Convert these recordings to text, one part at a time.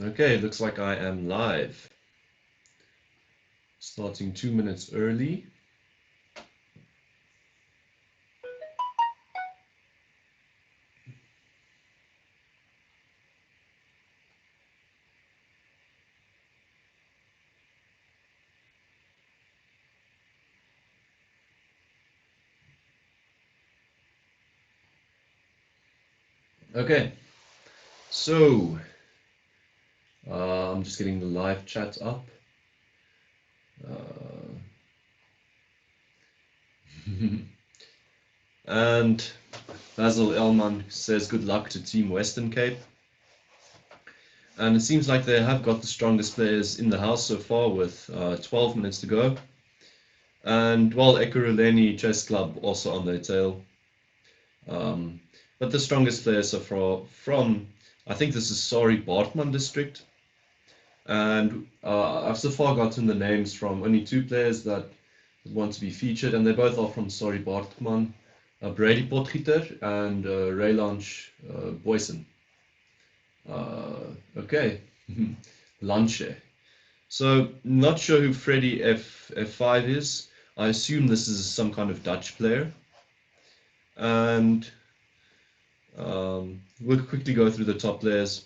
Okay, looks like I am live. Starting 2 minutes early. Okay, so I'm just getting the live chat up. And Basil Elman says good luck to Team Western Cape. And it seems like they have got the strongest players in the house so far with 12 minutes to go. And well, Ekurhuleni Chess Club also on their tail. But the strongest players are from I think this is Sari Bartman district. And I've so far gotten the names from only two players that want to be featured, and they both are from Sari Bartman, Brady Potgieter and Raylanch Boysen. Okay, Lanche. So not sure who Freddy F5 is. I assume this is some kind of Dutch player. And we'll quickly go through the top players.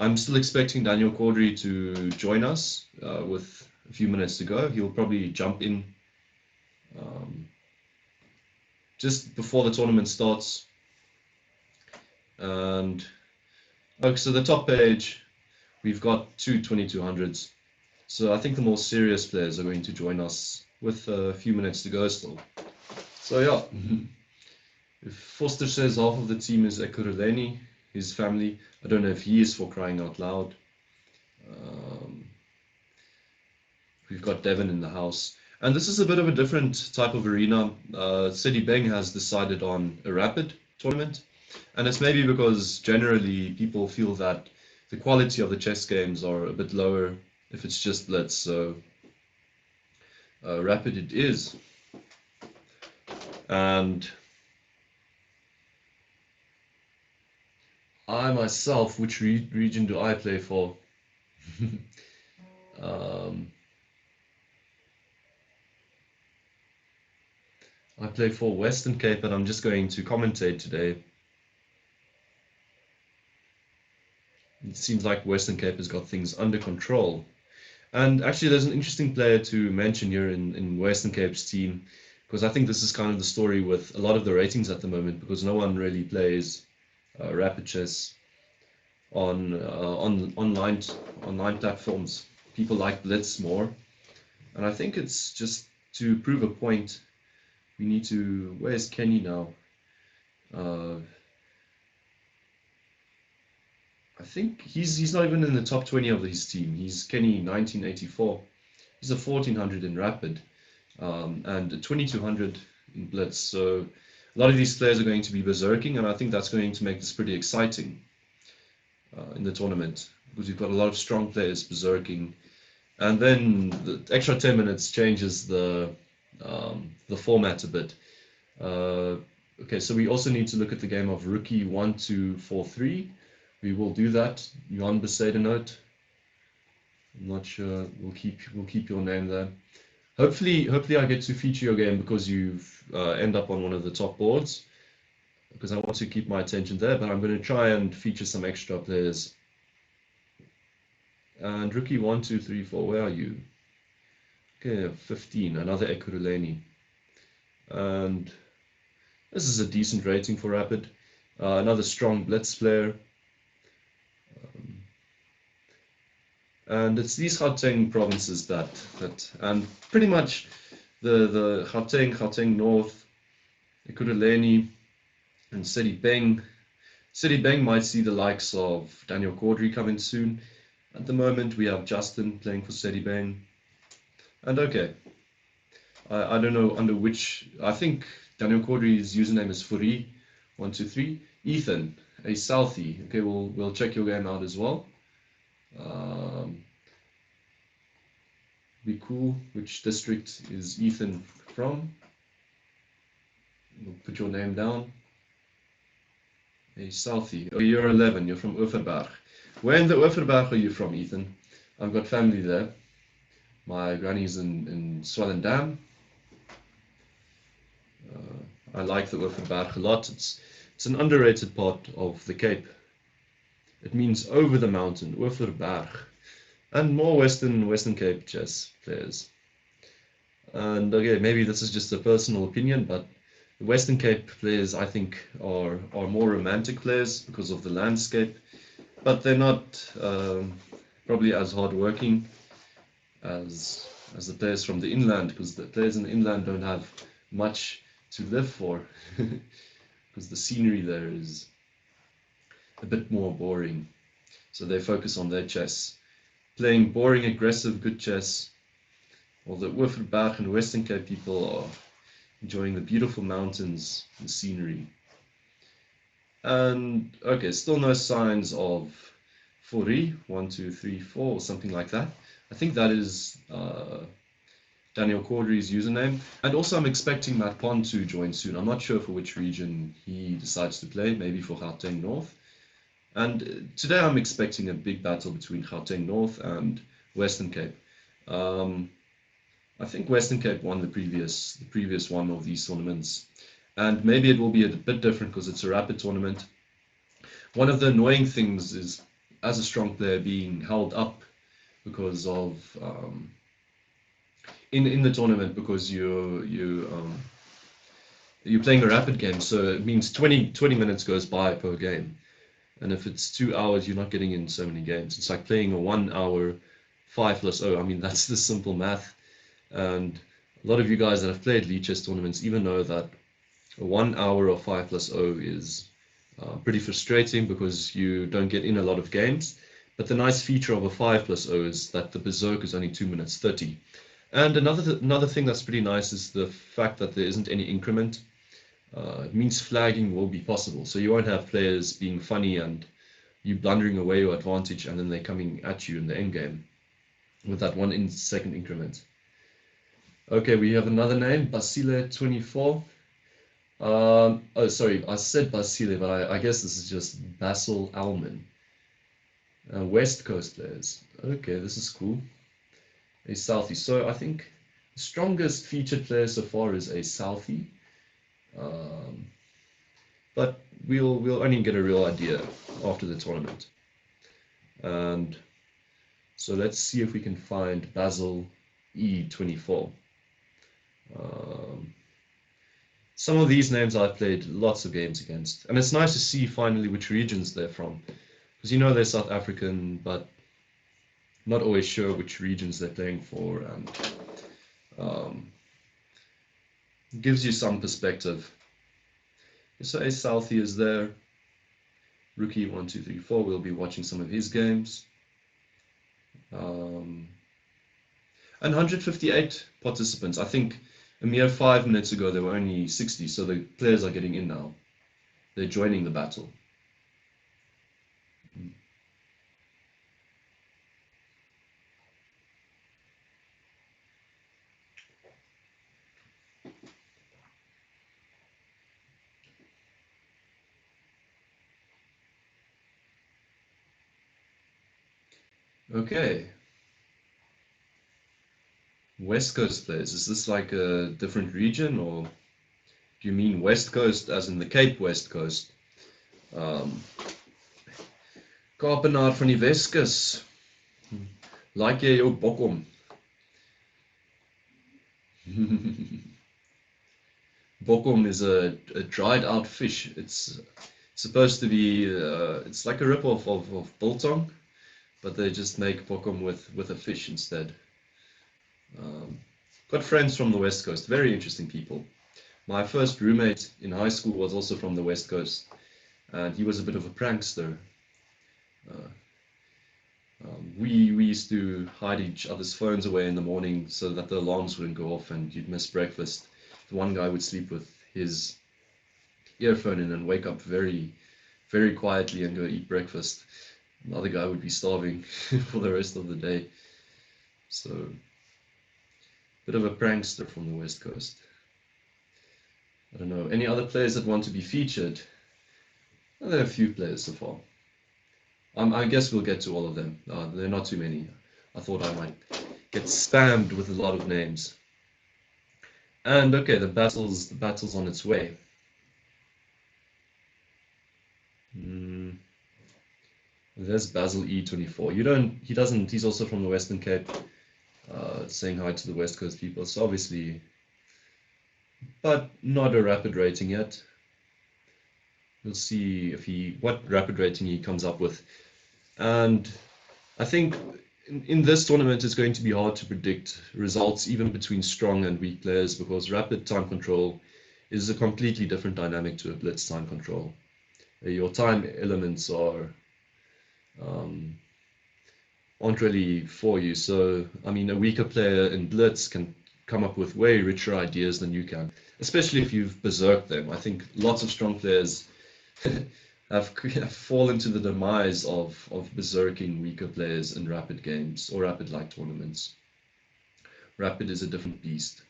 I'm still expecting Daniel Caudry to join us with a few minutes to go. He'll probably jump in just before the tournament starts. And okay, so the top page, we've got two 2200s. So I think the more serious players are going to join us with a few minutes to go still. So yeah, if Foster says half of the team is Ekurhuleni, his family, I don't know if he is for crying out loud. We've got Devon in the house. And this is a bit of a different type of arena. City Beng has decided on a rapid tournament. And it's maybe because generally people feel that the quality of the chess games are a bit lower if it's just blitz. So rapid it is. And I myself, which region do I play for? I play for Western Cape, and I'm just going to commentate today. It seems like Western Cape has got things under control. And actually, there's an interesting player to mention here in Western Cape's team, because I think this is kind of the story with a lot of the ratings at the moment, because no one really plays rapid chess on online platforms. People like Blitz more, and I think it's just to prove a point. We need to. Where's Kenny now? I think he's not even in the top 20 of his team. He's Kenny 1984. He's a 1400 in rapid and a 2200 in blitz. So a lot of these players are going to be berserking, and I think that's going to make this pretty exciting in the tournament because you've got a lot of strong players berserking, and then the extra 10 minutes changes the format a bit. Okay, so we also need to look at the game of Rookie 1243. We will do that. Jan Besaidenoot. I'm not sure. We'll keep your name there. Hopefully I get to feature your game because you end up on one of the top boards. Because I want to keep my attention there, but I'm going to try and feature some extra players. And Rookie 1234, where are you? Okay, 15, another Ekurhuleni. And this is a decent rating for Rapid. Another strong Blitz player. And it's these Gauteng provinces that and pretty much the Gauteng North, Ekurhuleni, and City Beng. City Beng might see the likes of Daniel Caudry coming soon. At the moment, we have Justin playing for City Beng. And okay, I don't know under which. I think Daniel Caudry's username is Furi123. Ethan, a Southie. Okay, we'll check your game out as well. Be cool. Which district is Ethan from? We'll put your name down. A Southie. Oh, you're 11. You're from Overberg. Where in the Oeverberg are you from, Ethan? I've got family there. My granny's in Swellendam. I like the Oeverberg a lot. It's an underrated part of the Cape. It means over the mountain, Oeverberg. And more Western Cape chess players. And okay, maybe this is just a personal opinion, but the Western Cape players, I think, are more romantic players because of the landscape, but they're not probably as hardworking as the players from the inland, because the players in the inland don't have much to live for, because the scenery there is a bit more boring. So they focus on their chess, playing boring, aggressive, good chess. While the Oeverberg and Western Cape people are enjoying the beautiful mountains and scenery. And okay, still no signs of Fori, 1, 2, 3, 4, or something like that. I think that is Daniel Caudry's username. And also I'm expecting Matt Pond to join soon. I'm not sure for which region he decides to play, maybe for Gauteng North. And today I'm expecting a big battle between Gauteng North and Western Cape. I think Western Cape won the previous one of these tournaments, and maybe it will be a bit different because it's a rapid tournament. One of the annoying things is, as a strong player, being held up because of in the tournament, because you're playing a rapid game, so it means 20 minutes goes by per game, and if it's 2 hours, you're not getting in so many games. It's like playing a 1 hour 5 plus 0. I mean, that's the simple math. And a lot of you guys that have played League chess tournaments even know that a 1 hour of 5 plus 0 is pretty frustrating because you don't get in a lot of games. But the nice feature of a 5 plus 0 is that the berserk is only 2 minutes 30. And another thing that's pretty nice is the fact that there isn't any increment. It means flagging will be possible. So you won't have players being funny and you blundering away your advantage and then they're coming at you in the endgame with that 1 second increment. Okay, we have another name, Basile24. Oh, sorry, I said Basile, but I guess this is just Basil Alman. West Coast players. Okay, this is cool. A Southie. So I think the strongest featured player so far is a Southie. But we'll only get a real idea after the tournament. And so let's see if we can find Basil E24. Some of these names I've played lots of games against, and it's nice to see finally which regions they're from, because you know they're South African, but not always sure which regions they're playing for, and gives you some perspective. So a Southie is there. Rookie 1, 2, 3, 4. We'll be watching some of his games. And 158 participants. I think a mere 5 minutes ago there were only 60, so the players are getting in now. They're joining the battle. Okay. West Coast players. Is this like a different region, or do you mean West Coast as in the Cape West Coast? Kaapenaar van die Weskus. Like jy jou bokkom? Bokkom is a dried out fish. It's supposed to be, it's like a rip-off of biltong, but they just make bokkom with a fish instead. Got friends from the West Coast, very interesting people. My first roommate in high school was also from the West Coast, and he was a bit of a prankster. We used to hide each other's phones away in the morning so that the alarms wouldn't go off and you'd miss breakfast. The one guy would sleep with his earphone in and wake up very, very quietly and go eat breakfast. The other guy would be starving for the rest of the day. So, bit of a prankster from the West Coast. I don't know, any other players that want to be featured? Well, there are a few players so far. I guess we'll get to all of them. There are not too many. I thought I might get spammed with a lot of names. And okay, the battle's on its way. Mm, there's Basil E24. He's also from the Western Cape, saying hi to the West Coast people. So obviously, but not a rapid rating yet. We'll see what rapid rating he comes up with. And I think in this tournament it's going to be hard to predict results even between strong and weak players, because rapid time control is a completely different dynamic to a blitz time control. Your time elements um, aren't really for you. So, I mean, a weaker player in blitz can come up with way richer ideas than you can, especially if you've berserked them. I think lots of strong players have fallen to the demise of berserking weaker players in rapid games or rapid-like tournaments. Rapid is a different beast.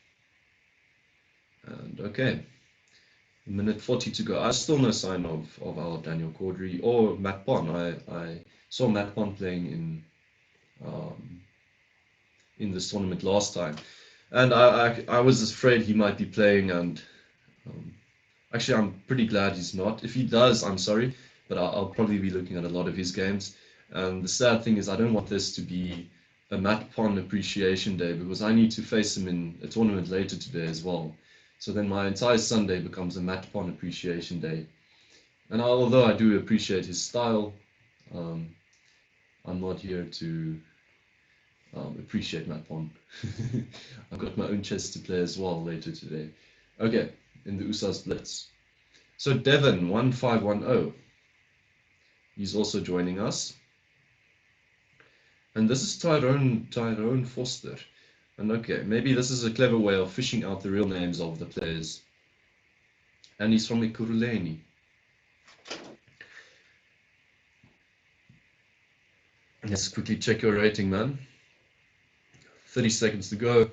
And okay, minute 40 to go. I still no sign of our Daniel Caudry or Matt Pon. I saw Matt Pon playing in this tournament last time, and I was afraid he might be playing, and um, actually I'm pretty glad he's not. If he does, I'm sorry, but I'll probably be looking at a lot of his games. And the sad thing is I don't want this to be a Matt Pon appreciation day, because I need to face him in a tournament later today as well. So then my entire Sunday becomes a Matt Pon appreciation day. And although I do appreciate his style, um, I'm not here to appreciate Matt Pon. I've got my own chess to play as well later today. Okay, in the USA's Blitz. So Devon 1510, he's also joining us. And this is Tyrone Foster. And okay, maybe this is a clever way of fishing out the real names of the players. And he's from Ekurhuleni. Let's quickly check your rating, man. 30 seconds to go.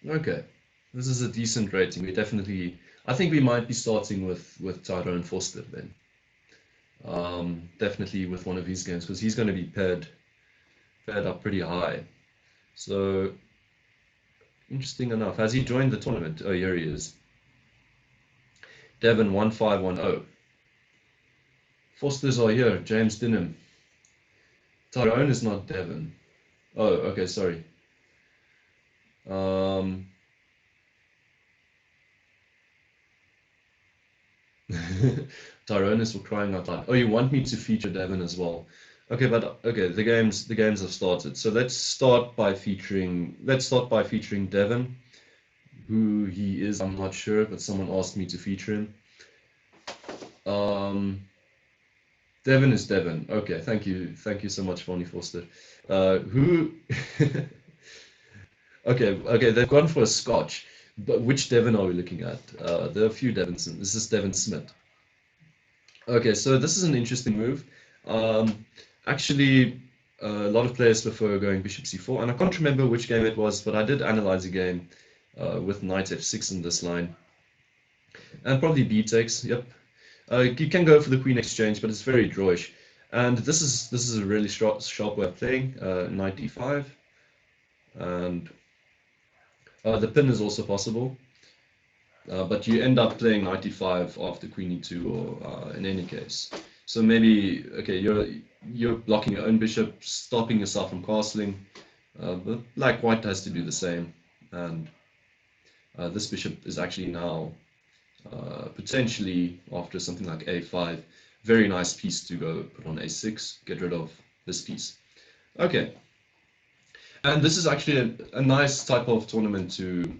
Okay, this is a decent rating. I think we might be starting with Tyrone Foster then. Definitely with one of his games, because he's going to be paired up pretty high. So interesting enough, has he joined the tournament? Oh, here he is. Devon 1510. Fosters are here. James Dinham. Tyrone is not Devon. Oh, okay, sorry. Tyrone is for crying out loud. Oh, you want me to feature Devon as well? Okay, but okay, the games have started. So let's start by featuring Devon. Who he is, I'm not sure, but someone asked me to feature him. Devon is Devon. Okay, thank you so much, Vonnie Foster. Who? Okay, they've gone for a Scotch, but which Devon are we looking at? There are a few Devons. This is Devon Smith. Okay, so this is an interesting move. Actually, a lot of players prefer going Bishop C4, and I can't remember which game it was, but I did analyze a game with Knight F6 in this line, and probably B takes. Yep, you can go for the Queen exchange, but it's very drawish. And this is a really sharp way of playing Knight D5, and the pin is also possible. But you end up playing Knight D5 after Queen E2, or in any case. So maybe, okay, you're blocking your own bishop, stopping yourself from castling, but Black White has to do the same. And this bishop is actually now potentially, after something like A5, very nice piece to go put on A6, get rid of this piece. Okay, and this is actually a nice type of tournament to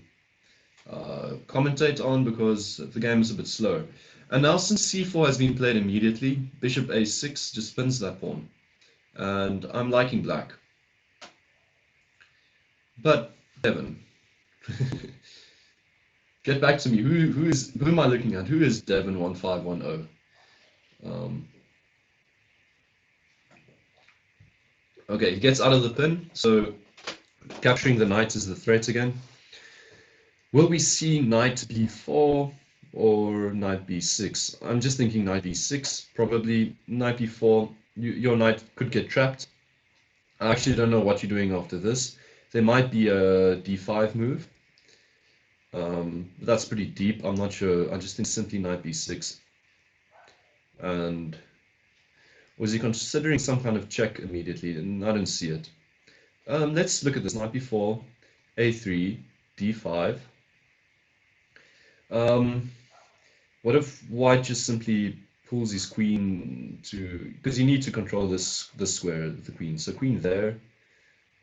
commentate on, because the game is a bit slow. And now, since c4 has been played immediately, bishop a6 just spins that pawn, and I'm liking black. But Devon, get back to me. Who am I looking at? Who is Devon 1510? Okay, he gets out of the pin, so capturing the knight is the threat again. Will we see knight b4? or knight b6. I'm just thinking knight b6, probably knight b4. Your knight could get trapped. I actually don't know what you're doing after this. There might be a d5 move. That's pretty deep. I'm not sure. I just think simply knight b6. And was he considering some kind of check immediately? And I don't see it. Let's look at this. Knight b4, a3, d5. What if white just simply pulls his queen to, because you need to control this square of the queen. So queen there.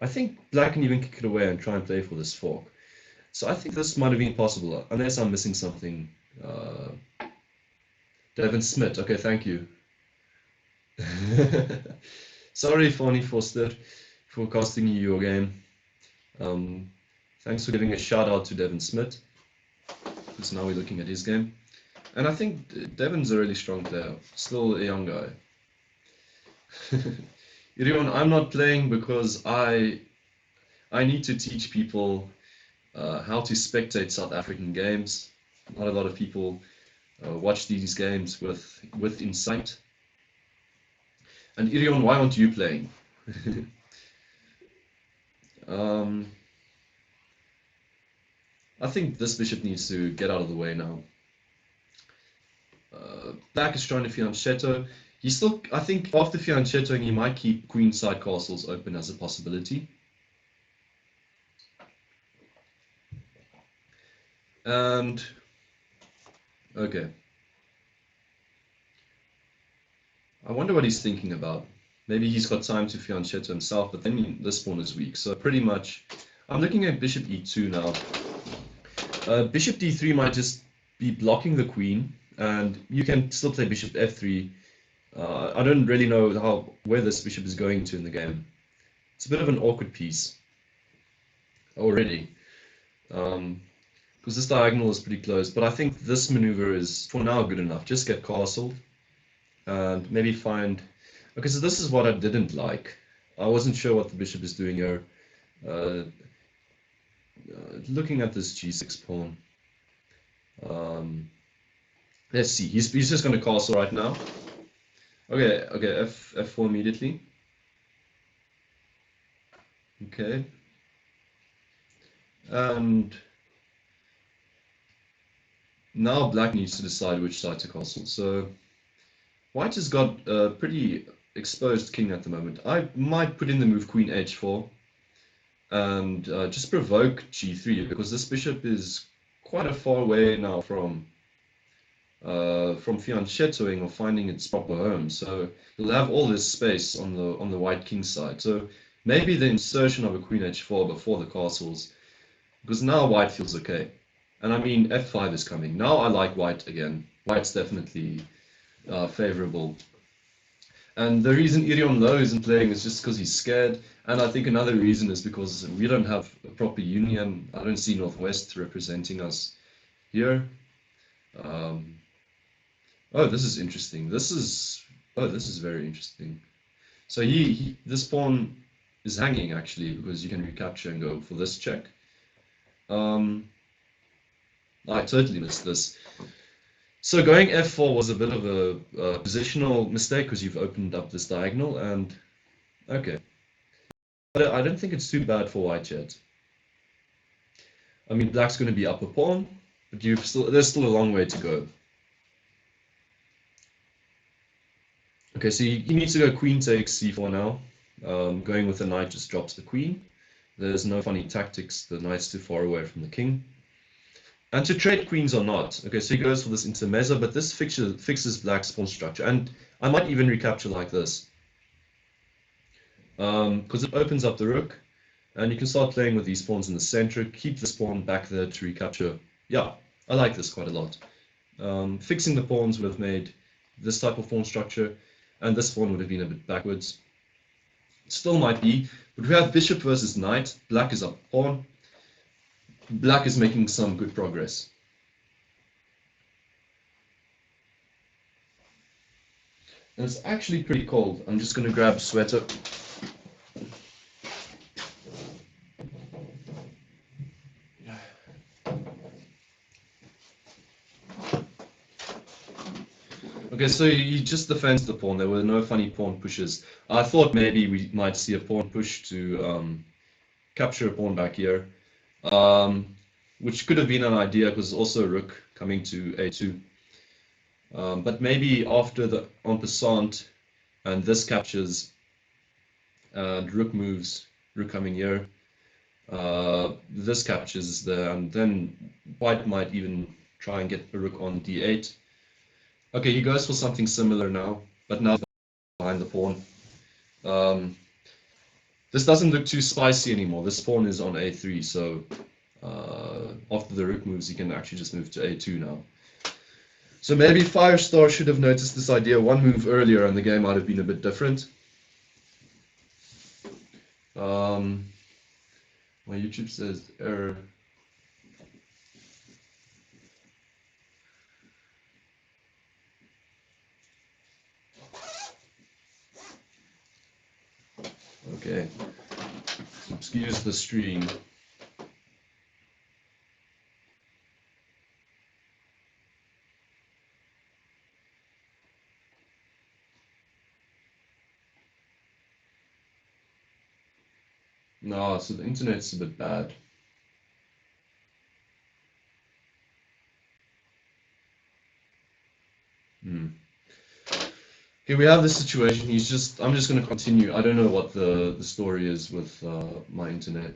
I think black can even kick it away and try and play for this fork. So I think this might have been possible, unless I'm missing something. Devin Smith. Okay, thank you. Sorry, Fonny Foster, for costing you your game. Thanks for giving a shout out to Devin Smith, because now we're looking at his game. And I think Devin's a really strong player, still a young guy. Irion, I'm not playing because I need to teach people how to spectate South African games. Not a lot of people watch these games with insight. And Irion, why aren't you playing? I think this bishop needs to get out of the way now. Black is trying to fianchetto. He still, I think, after fianchettoing, he might keep queenside castles open as a possibility. And okay, I wonder what he's thinking about. Maybe he's got time to fianchetto himself, but then this pawn is weak. So pretty much, I'm looking at bishop e2 now. Bishop d3 might just be blocking the queen, and you can still play bishop f3. I don't really know where this bishop is going to in the game. It's a bit of an awkward piece already, because this diagonal is pretty close. But I think this maneuver is, for now, good enough. Just get castled, and maybe find... Okay, so this is what I didn't like. I wasn't sure what the bishop is doing here. Looking at this g6 pawn. Let's see. He's just going to castle right now. Okay, f4 immediately. Okay. And now black needs to decide which side to castle. So white has got a pretty exposed king at the moment. I might put in the move queen h4 and just provoke g3, because this bishop is quite a far way now from fianchettoing or finding its proper home. So you'll have all this space on the white king side. So maybe the insertion of a queen h4 before the castles, because now white feels okay. And I mean, f5 is coming. Now I like white again. White's definitely favorable. And the reason Irion Low isn't playing is just because he's scared. And I think another reason is because we don't have a proper union. I don't see Northwest representing us here. Oh, this is interesting. This is very interesting. So this pawn is hanging actually, because you can recapture and go for this check. I totally missed this. So going f4 was a bit of a positional mistake, because you've opened up this diagonal, and okay. But I don't think it's too bad for white yet. I mean, black's going to be up a pawn, but there's still a long way to go. Okay, so you need to go queen takes c4 now. Going with the knight just drops the queen. There's no funny tactics. The knight's too far away from the king. And to trade queens or not. Okay, so he goes for this intermezzo, but this fixes black's pawn structure. And I might even recapture like this, because it opens up the rook, and you can start playing with these pawns in the center. Keep this pawn back there to recapture. Yeah, I like this quite a lot. Fixing the pawns would have made this type of pawn structure, and this pawn would have been a bit backwards. Still might be, but we have bishop versus knight. Black is up a pawn. Black is making some good progress. And it's actually pretty cold. I'm just going to grab a sweater. Okay, so he just defends the pawn. There were no funny pawn pushes. I thought maybe we might see a pawn push to capture a pawn back here, which could have been an idea because also rook coming to a2. But maybe after the en passant and this captures and rook moves, rook coming here, this captures there, and then white might even try and get a rook on d8. Okay, he goes for something similar now, but now behind the pawn. This doesn't look too spicy anymore. This pawn is on a3, so after the rook moves, he can actually just move to a2 now. So maybe Firestar should have noticed this idea one move earlier, and the game might have been a bit different. My YouTube says error. Okay, excuse the stream. No, so the internet's a bit bad. Okay, we have this situation. I'm just going to continue. I don't know what the story is with my internet.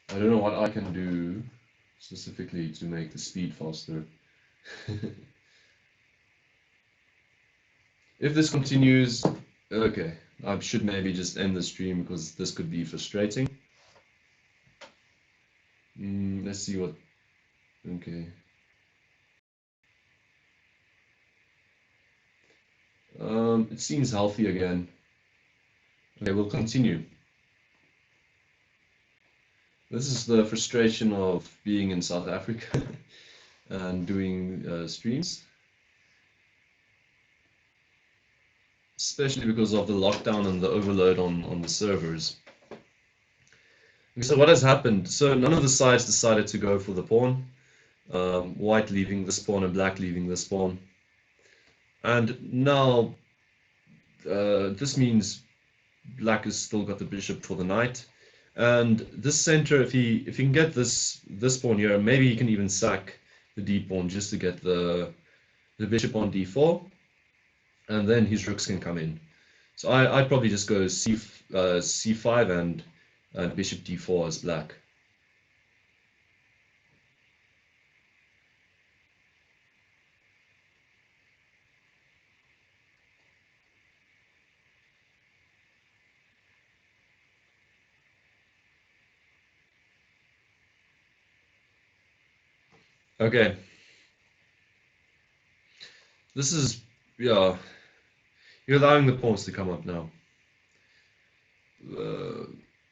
I don't know what I can do specifically to make the speed faster. If this continues, okay, I should maybe just end the stream because this could be frustrating. Let's see what, okay. It seems healthy again. Okay, we'll continue. This is the frustration of being in South Africa and doing streams. Especially because of the lockdown and the overload on the servers. So what has happened? So none of the sides decided to go for the pawn. White leaving this pawn and black leaving this pawn. And now this means black has still got the bishop for the knight. And this center, if he can get this pawn here, maybe he can even sack the d pawn just to get the bishop on d4. And then his rooks can come in. So I'd probably just go c5 and bishop d4 as black. Okay. This is, yeah, you're allowing the pawns to come up now.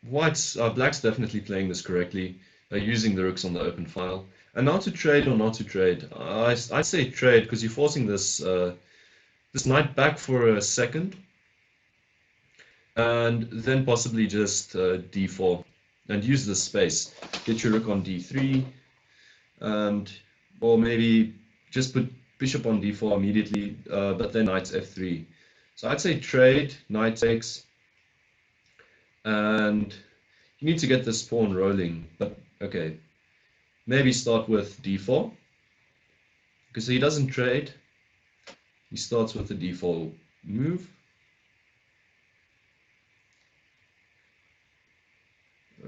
Black's definitely playing this correctly, using the rooks on the open file. And now to trade or not to trade, I'd say trade because you're forcing this this knight back for a second, and then possibly just d4 and use this space. Get your rook on d3, and or maybe just put bishop on d4 immediately, but then knight f3. So I'd say trade, knight takes, and you need to get this pawn rolling. But okay, maybe start with d4 because he doesn't trade. He starts with the d4 move.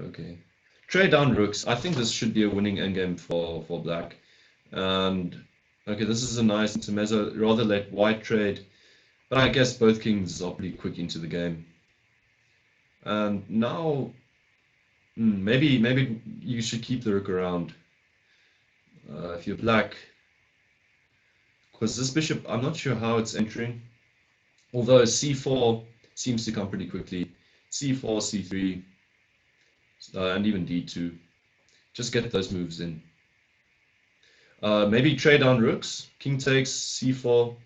Okay, trade down rooks. I think this should be a winning endgame for black. And okay, this is a nice intermezzo. Rather let white trade, but I guess both kings are pretty quick into the game. And now, maybe you should keep the rook around if you're black, because this bishop, I'm not sure how it's entering. Although c4 seems to come pretty quickly, c4, c3, and even d2. Just get those moves in. Maybe trade down rooks. King takes c4,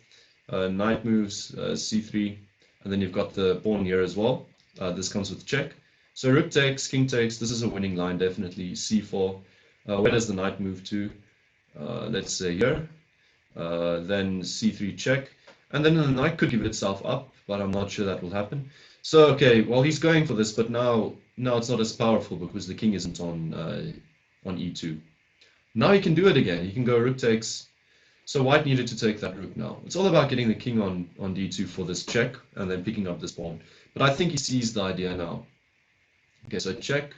knight moves c3, and then you've got the pawn here as well. This comes with check. So rook takes, king takes. This is a winning line, definitely. c4. Where does the knight move to? Let's say here. Then c3 check. And then the knight could give itself up, but I'm not sure that will happen. So, okay, well, he's going for this, but now it's not as powerful because the king isn't on e2. Now he can do it again. He can go rook takes. So white needed to take that rook now. It's all about getting the king on d2 for this check and then picking up this pawn. But I think he sees the idea now. Okay, so check.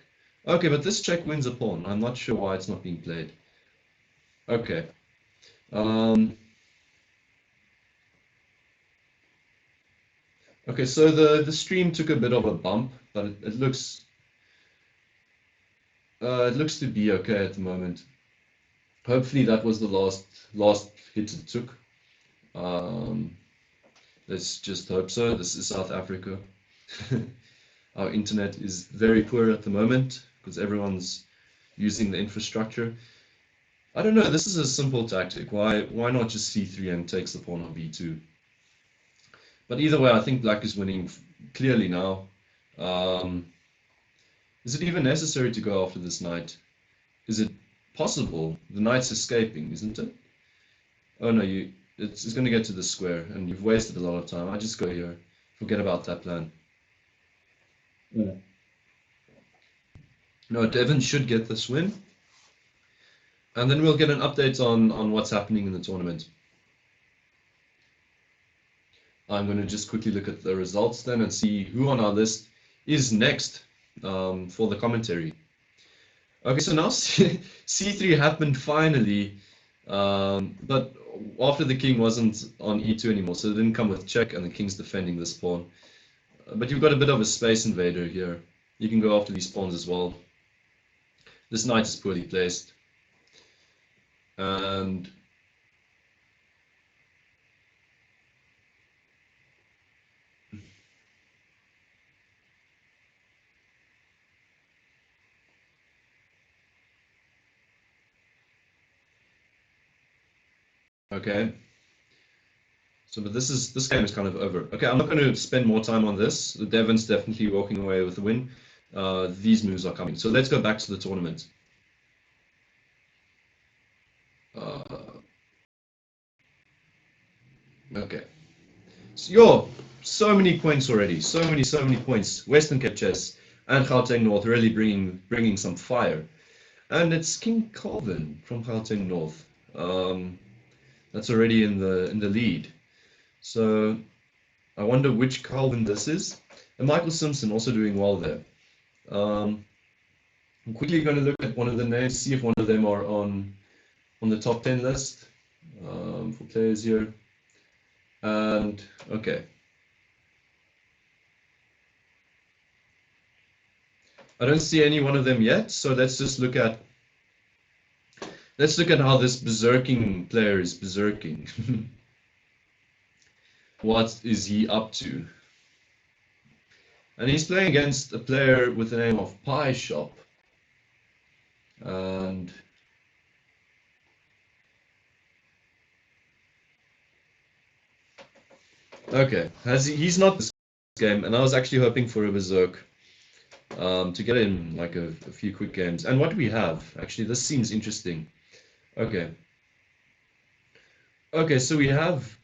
Okay, but this check wins a pawn. I'm not sure why it's not being played. Okay. Okay, so the stream took a bit of a bump, but it looks to be okay at the moment. Hopefully that was the last hit it took. Let's just hope so. This is South Africa. Our internet is very poor at the moment because everyone's using the infrastructure. I don't know, this is a simple tactic. Why not just c3 and takes the pawn on b2? But either way, I think black is winning clearly now. Is it even necessary to go after this knight? Is it possible? The knight's escaping, isn't it? Oh no, it's going to get to the square, and you've wasted a lot of time. I just go here. Forget about that plan. No, Devon should get this win. And then we'll get an update on what's happening in the tournament. I'm going to just quickly look at the results then and see who on our list is next for the commentary. Okay, so now c3 happened finally, but after the king wasn't on e2 anymore, so it didn't come with check, and the king's defending this pawn. But you've got a bit of a space invader here. You can go after these pawns as well. This knight is poorly placed. And okay. So, but this game is kind of over. Okay, I'm not going to spend more time on this. The Devon's definitely walking away with the win. These moves are coming. So let's go back to the tournament. Okay. So many points already. So many points. Western Cape Chess and Gauteng North really bringing some fire. And it's King Calvin from Gauteng North. That's already in the lead. So I wonder which Calvin this is. And Michael Simpson also doing well there. I'm quickly going to look at one of the names, see if one of them are on the top 10 list for players here. And okay. I don't see any one of them yet, so let's just look at how this berserking player is berserking. What is he up to? And he's playing against a player with the name of Pie Shop. And okay, he's not this game, and I was actually hoping for a berserk to get in like a few quick games. And what do we have? Actually, this seems interesting. Okay. Okay, so we have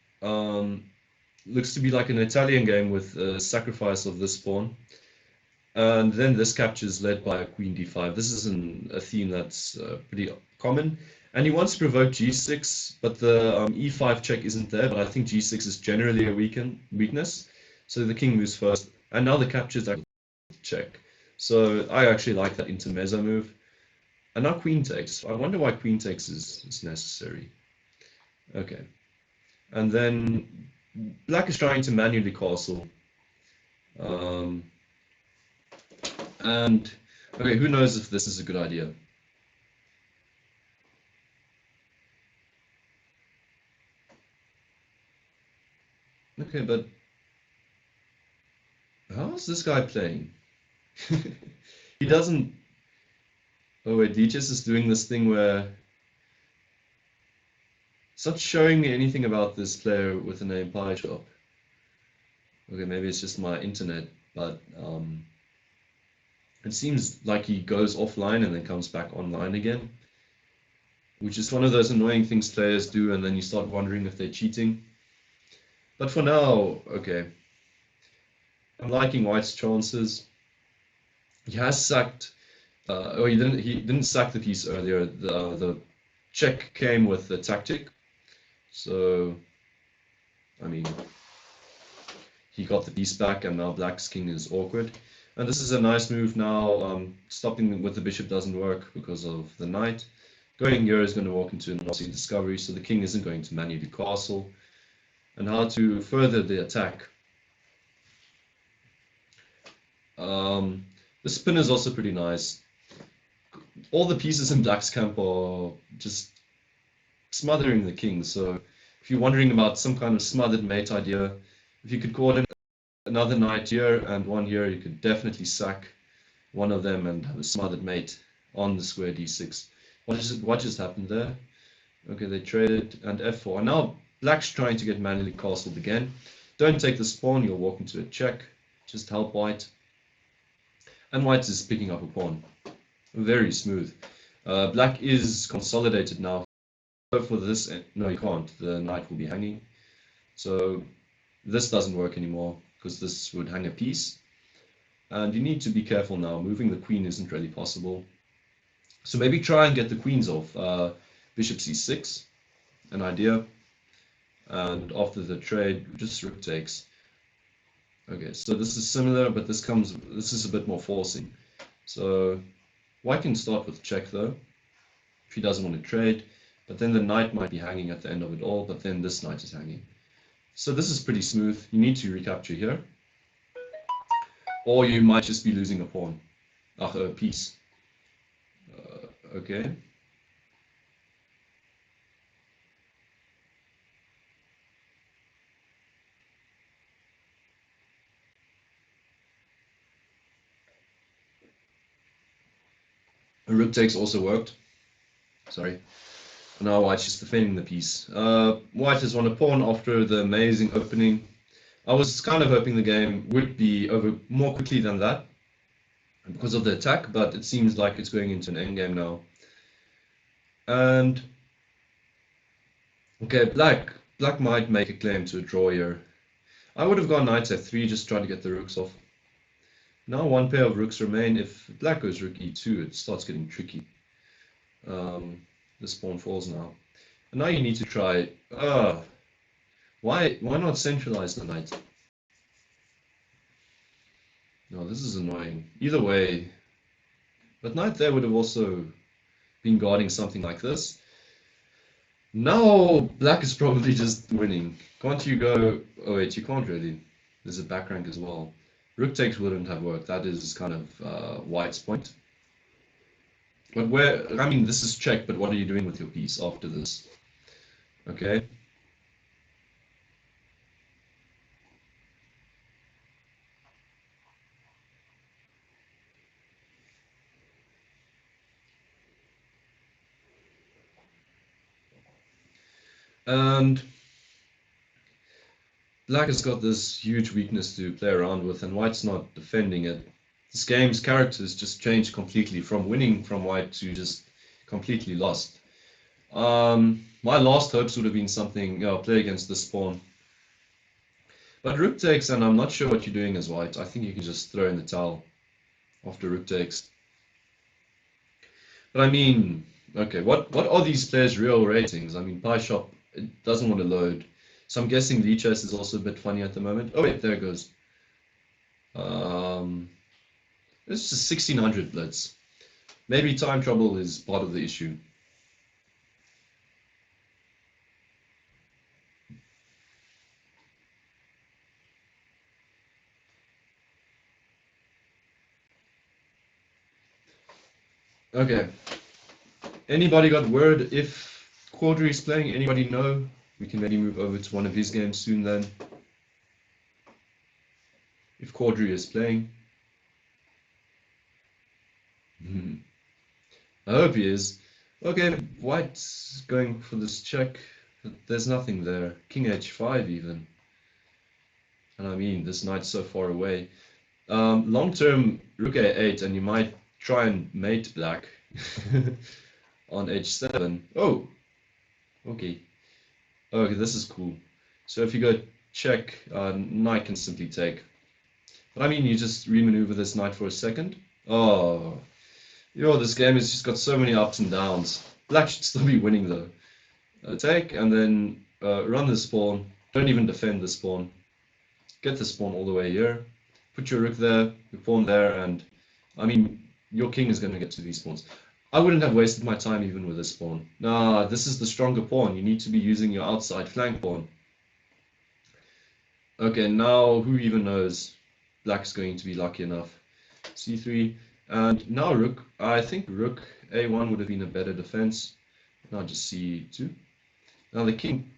looks to be like an Italian game with a sacrifice of this pawn. And then this capture is led by a queen d5. This is a theme that's pretty common. And he wants to provoke g6, but the e5 check isn't there. But I think g6 is generally a weakness. So the king moves first. And now the capture is actually check. So I actually like that intermezzo move. And now queen takes. I wonder why queen takes is necessary. Okay. And then black is trying to manually castle. And okay, who knows if this is a good idea? Okay, but how is this guy playing? He doesn't. Oh wait, Leeches is doing this thing where it's not showing me anything about this player with the name PieShop. Okay, maybe it's just my internet, but it seems like he goes offline and then comes back online again, which is one of those annoying things players do, and then you start wondering if they're cheating. But for now, okay. I'm liking White's chances. He has sacked. Oh, he didn't. He didn't sack the piece earlier. The check came with the tactic. So, I mean, he got the piece back, and now Black's king is awkward. And this is a nice move now. Stopping with the bishop doesn't work because of the knight. Going here is going to walk into a nasty discovery, so the king isn't going to manually castle. And how to further the attack. The spin is also pretty nice. All the pieces in Black's camp are just smothering the king. So if you're wondering about some kind of smothered mate idea, if you could coordinate another knight here and one here, you could definitely sack one of them and have a smothered mate on the square d6. What just happened there? Okay, they traded and f4. And now Black's trying to get manually castled again. Don't take this pawn, you'll walk into a check. Just help White. And White is picking up a pawn. Very smooth. Black is consolidated now. For this, no, you can't. The knight will be hanging. So this doesn't work anymore because this would hang a piece. And you need to be careful now. Moving the queen isn't really possible. So maybe try and get the queens off. Bishop c6, an idea. And after the trade, just rook takes. Okay, so this is similar, but this is a bit more forcing. So White can start with check though, if he doesn't want to trade. But then the knight might be hanging at the end of it all, but then this knight is hanging. So this is pretty smooth. You need to recapture here. Or you might just be losing a pawn. A piece. Okay. A rook takes also worked. Sorry. Now White's just defending the piece. White has won a pawn after the amazing opening. I was kind of hoping the game would be over more quickly than that because of the attack, but it seems like it's going into an endgame now. And okay, Black might make a claim to a draw here. I would have gone knight f3, just try to get the rooks off. Now one pair of rooks remain. If Black goes rook e2, it starts getting tricky. This pawn falls now. And now you need to try... why not centralize the knight? No, this is annoying. Either way. But knight there would have also been guarding something like this. Now Black is probably just winning. Can't you go... Oh wait, you can't really. There's a back rank as well. Rook takes wouldn't have worked. That is kind of White's point. But I mean, this is check, but what are you doing with your piece after this? Okay. And Black has got this huge weakness to play around with, and White's not defending it. This game's characters just changed completely from winning from White to just completely lost. My last hopes would have been something, play against this pawn. But rook takes, and I'm not sure what you're doing as White. I think you can just throw in the towel after rook takes. But I mean, okay, what are these players' real ratings? I mean, PieShop, it doesn't want to load. So I'm guessing Leechess is also a bit funny at the moment. Oh wait, there it goes. It's just 1600 blitz. Maybe time trouble is part of the issue. Okay. Anybody got word if Quadri is playing? Anybody know? We can maybe move over to one of his games soon then. If Quadri is playing. I hope he is. Okay, white's going for this check. There's nothing there. King h5 even. And I mean, this knight's so far away. Long term, rook a8, and you might try and mate black on h7. Oh, okay. Okay, this is cool. So if you go check, knight can simply take. But I mean, you just remaneuver this knight for a second. Oh, this game has just got so many ups and downs. Black should still be winning though. Take and then run the spawn. Don't even defend the spawn. Get the spawn all the way here. Put your rook there, your pawn there, and I mean, your king is going to get to these pawns. I wouldn't have wasted my time even with this pawn. Nah, this is the stronger pawn. You need to be using your outside flank pawn. Okay, now who even knows? Black's going to be lucky enough. c3, and now rook. I think rook a1 would have been a better defense. Now just c2. Now the king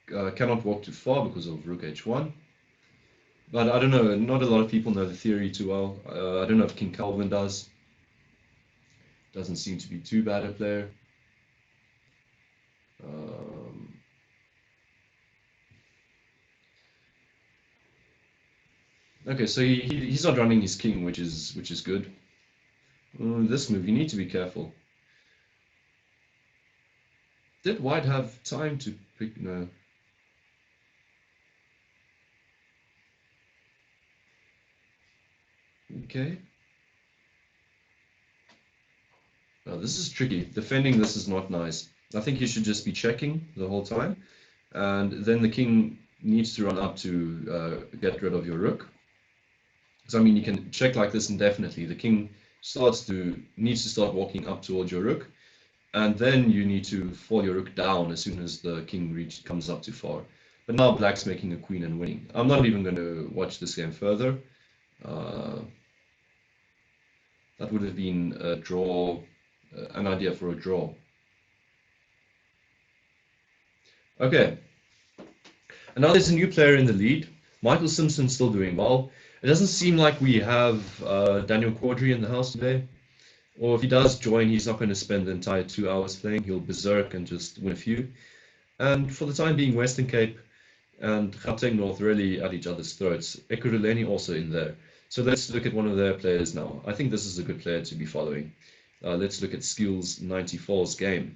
cannot walk too far because of rook h1. But I don't know, not a lot of people know the theory too well. I don't know if King Calvin does. Doesn't seem to be too bad a player. Okay, so he's not running his king, which is good. This move, you need to be careful. Did white have time to pick? No. Okay. Now this is tricky. Defending this is not nice. I think you should just be checking the whole time, and then the king needs to run up to get rid of your rook. So I mean, you can check like this indefinitely. The king needs to start walking up towards your rook, and then you need to fall your rook down as soon as the king comes up too far. But now black's making a queen and winning. I'm not even going to watch this game further. That would have been a draw, an idea for a draw. Okay, and now there's a new player in the lead. Michael Simpson's still doing well. It doesn't seem like we have Daniel Quadri in the house today. Or if he does join, he's not going to spend the entire 2 hours playing. He'll berserk and just win a few. And for the time being, Western Cape and Gauteng North really at each other's throats. Ekurhuleni also in there. So let's look at one of their players now. I think this is a good player to be following. Let's look at Skills 94's game.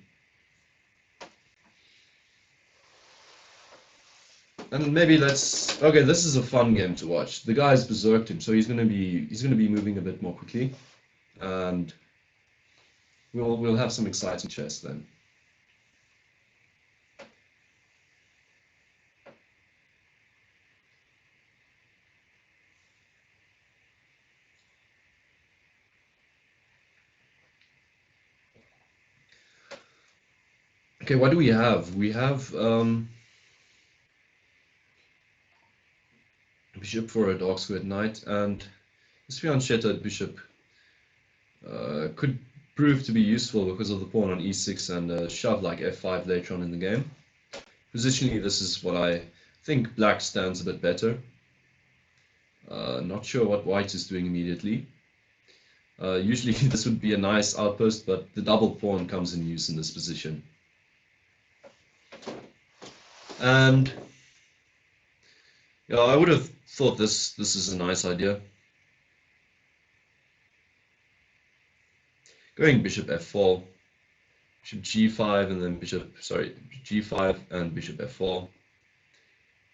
And maybe okay, this is a fun game to watch. The guy's berserked him, so he's gonna be moving a bit more quickly. And we'll have some exciting chess then. Okay, what do we have? We have bishop for a dark squared knight, and this fianchetto bishop could prove to be useful because of the pawn on e6 and a shove like f5 later on in the game. Positionally, this is what I think black stands a bit better. Not sure what white is doing immediately. Usually this would be a nice outpost, but the double pawn comes in use in this position. And yeah, I would have thought this is a nice idea. Going bishop f4, bishop g5, and then g5 and bishop f4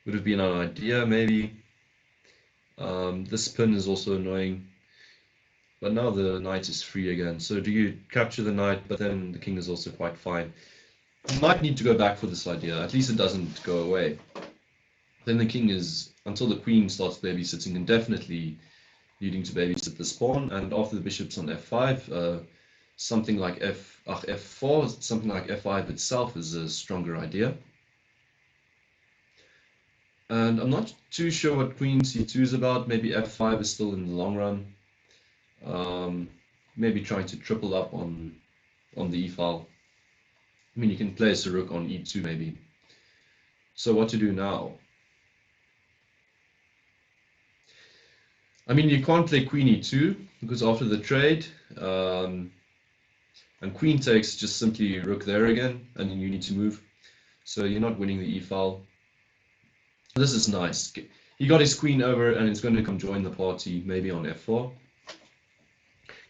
would have been an idea maybe. This pin is also annoying, but now the knight is free again. So do you capture the knight, but then the king is also quite fine. You might need to go back for this idea, at least it doesn't go away. Then the king is, until the queen starts babysitting, indefinitely needing to babysit the pawn, and after the bishop's on f5, something like f4, something like f5 itself is a stronger idea. And I'm not too sure what queen c2 is about. Maybe f5 is still in the long run. Maybe trying to triple up on the e-file. I mean, you can place a rook on e2 maybe. So what to do now? I mean, you can't play queen e2 because after the trade, And queen takes, just simply rook there again, and then you need to move. So you're not winning the e-file. This is nice. He got his queen over, and it's going to come join the party, maybe on f4.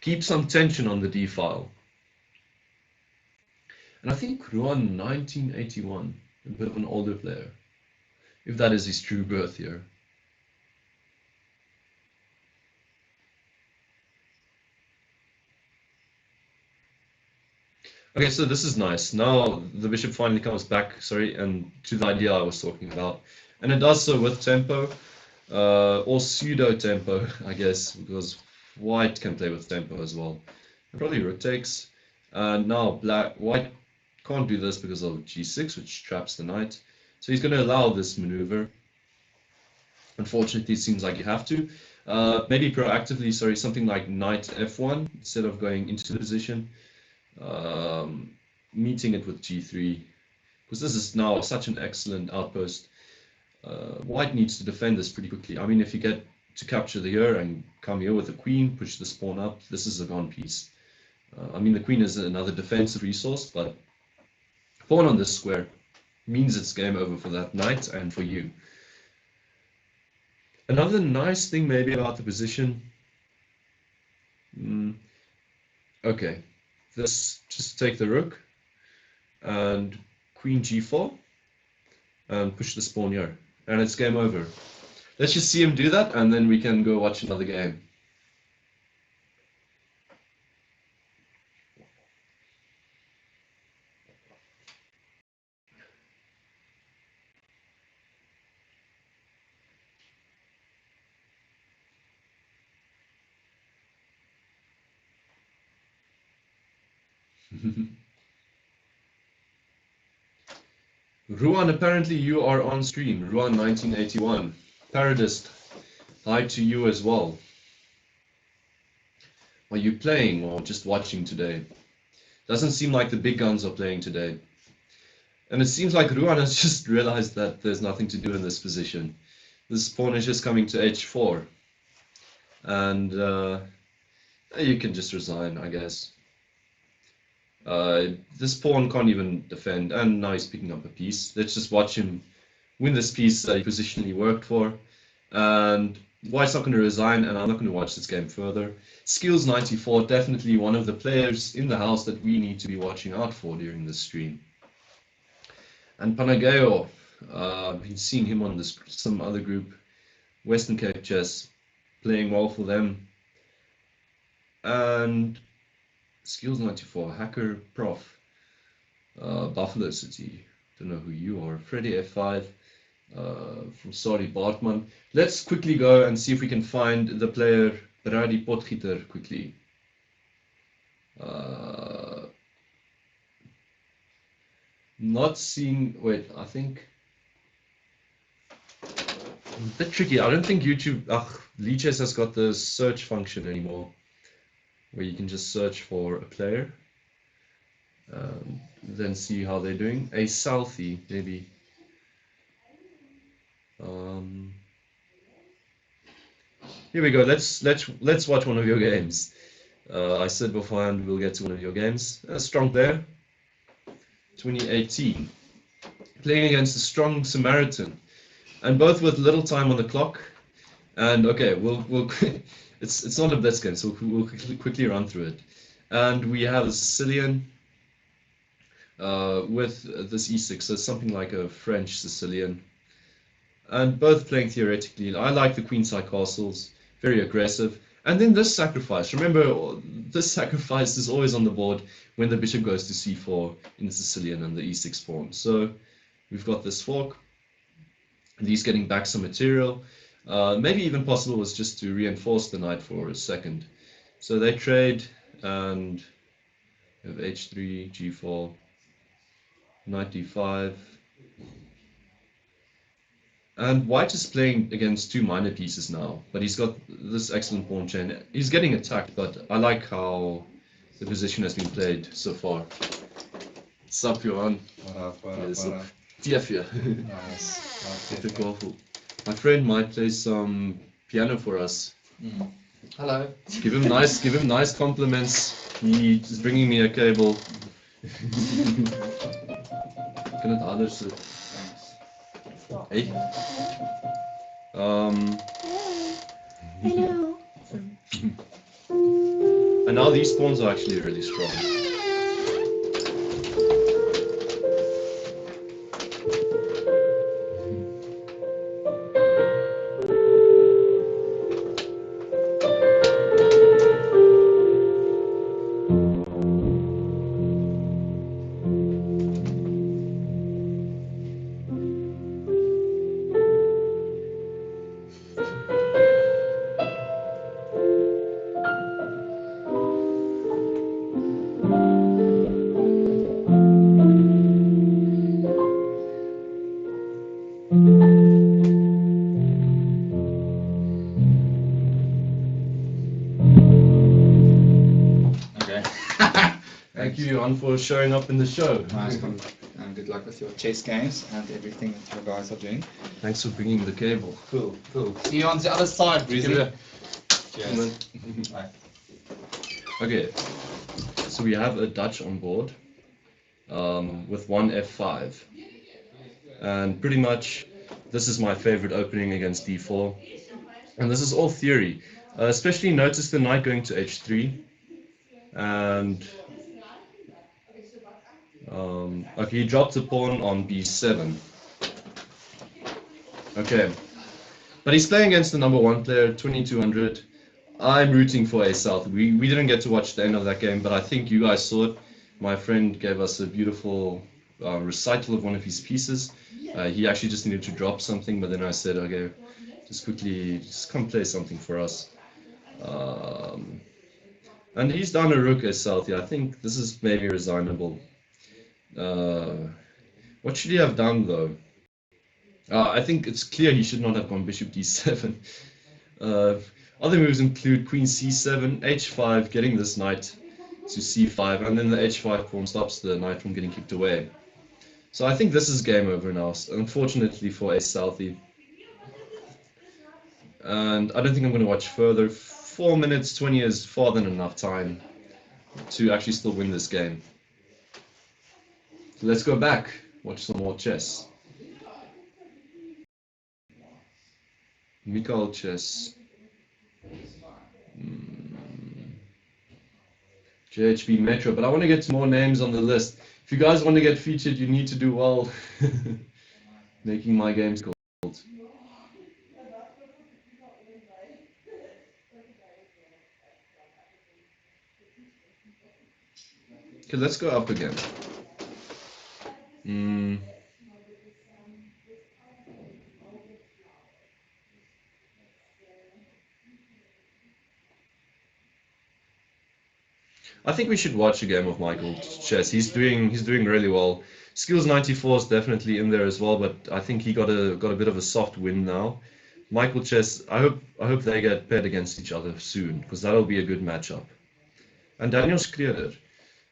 Keep some tension on the d-file. And I think Ruan 1981, a bit of an older player, if that is his true birth year. Okay, so this is nice. Now the bishop finally comes back, sorry, and to the idea I was talking about. And it does so with tempo, or pseudo tempo, I guess, because white can play with tempo as well. And probably rook takes. And now white can't do this because of g6, which traps the knight. So he's going to allow this maneuver. Unfortunately, it seems like you have to. Maybe proactively, sorry, something like knight f1 instead of going into the position. Meeting it with g3, because this is now such an excellent outpost. White needs to defend this pretty quickly. I mean, if you get to capture the here and come here with the queen, push this pawn up, this is a gone piece. I mean, the queen is another defensive resource, but pawn on this square means it's game over for that knight and for you. Another nice thing maybe about the position. Okay, this, just take the rook and queen g4 and push this pawn here, and it's game over. Let's just see him do that, and then we can go watch another game. Ruan, apparently you are on stream. Ruan 1981. Paradist, hi to you as well. Are you playing or just watching today? Doesn't seem like the big guns are playing today. And it seems like Ruan has just realized that there's nothing to do in this position. This pawn is just coming to h4. And you can just resign, I guess. This pawn can't even defend, and now he's picking up a piece. Let's just watch him win this piece that he positionally worked for. And White's not going to resign, and I'm not going to watch this game further. Skills 94, definitely one of the players in the house that we need to be watching out for during this stream. And Panageo, I've been seeing him on this, some other group, Western Cape Chess, playing well for them. And Skills 94, Hacker Prof, Buffalo City, don't know who you are, Freddy F5, from Saudi Bartman. Let's quickly go and see if we can find the player Brady Potgieter quickly. Not seeing, wait, I think, a bit tricky. I don't think YouTube, Lichess has got the search function anymore, where you can just search for a player, then see how they're doing. A Southie, maybe. Here we go. Let's watch one of your games. I said beforehand we'll get to one of your games. A strong player, 2018, playing against a strong Samaritan, and both with little time on the clock. And okay, we'll it's not a blitz game, so we'll quickly run through it. And we have a Sicilian with this e6, so it's something like a French Sicilian. And both playing theoretically. I like the queenside castles, very aggressive. And then this sacrifice. Remember, this sacrifice is always on the board when the bishop goes to c4 in the Sicilian and the e6 pawn. So we've got this fork, and he's getting back some material. Maybe even possible was just to reinforce the knight for a second. So they trade, and we have h3, g4, knight d5. And White is playing against two minor pieces now, but he's got this excellent pawn chain. He's getting attacked, but I like how the position has been played so far. What's up, Johan? What up? Nice. My friend might play some piano for us. Hello. Give him nice compliments. He's bringing me a cable. Kan het anders doen? Hey. Hello. And now these spawns are actually really strong. Thank you, Johan, for showing up in the show. Nice, and good luck with your chess games and everything that you guys are doing. Thanks for bringing the cable. Cool, cool. See you on the other side, Breezy. Cheers. Bye. Okay, so we have a Dutch on board with one F5. And pretty much this is my favorite opening against D4. And this is all theory. Especially notice the knight going to H3. And okay, he dropped a pawn on B7. Okay, but he's playing against the number one player, 2200. I'm rooting for A South. We didn't get to watch the end of that game, but I think you guys saw it. My friend gave us a beautiful recital of one of his pieces. He actually just needed to drop something, but then I said, okay, just come play something for us. And he's down a rook as South. Yeah, I think this is maybe resignable. What should he have done though? I think it's clear he should not have gone bishop d7. Other moves include queen c7, h5, getting this knight to c5, and then the h5 pawn stops the knight from getting kicked away. So I think this is game over now, unfortunately for Ace Southie. And I don't think I'm going to watch further. 4 minutes 20 is far than enough time to actually still win this game. So let's go back, watch some more chess. Mikhail chess. JHB Metro, but I want to get some more names on the list. If you guys want to get featured, you need to do well making my games called. Okay, let's go up again. I think we should watch a game of Michael's chess. He's doing really well. Skills 94 is definitely in there as well, but I think he got a bit of a soft win now. Michael chess. I hope they get paired against each other soon, because that'll be a good matchup. And Daniel Skrieder,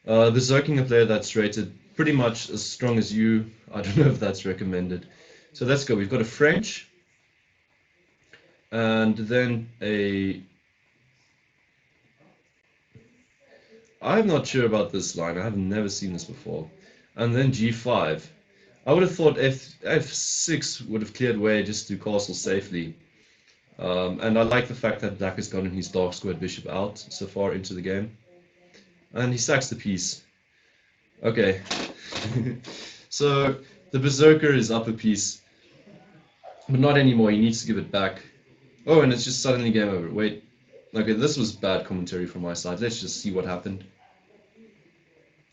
the Zerking player that's rated pretty much as strong as you. I don't know if that's recommended. So let's go. We've got a French, and then a. I'm not sure about this line. I have never seen this before. And then G5. I would have thought F6 would have cleared way just to castle safely. And I like the fact that Black has gotten his dark squared bishop out so far into the game. And he sacks the piece. Okay. So the Berserker is up a piece. But not anymore. He needs to give it back. Oh, and it's just suddenly game over. Wait. Okay, this was bad commentary from my side. Let's just see what happened.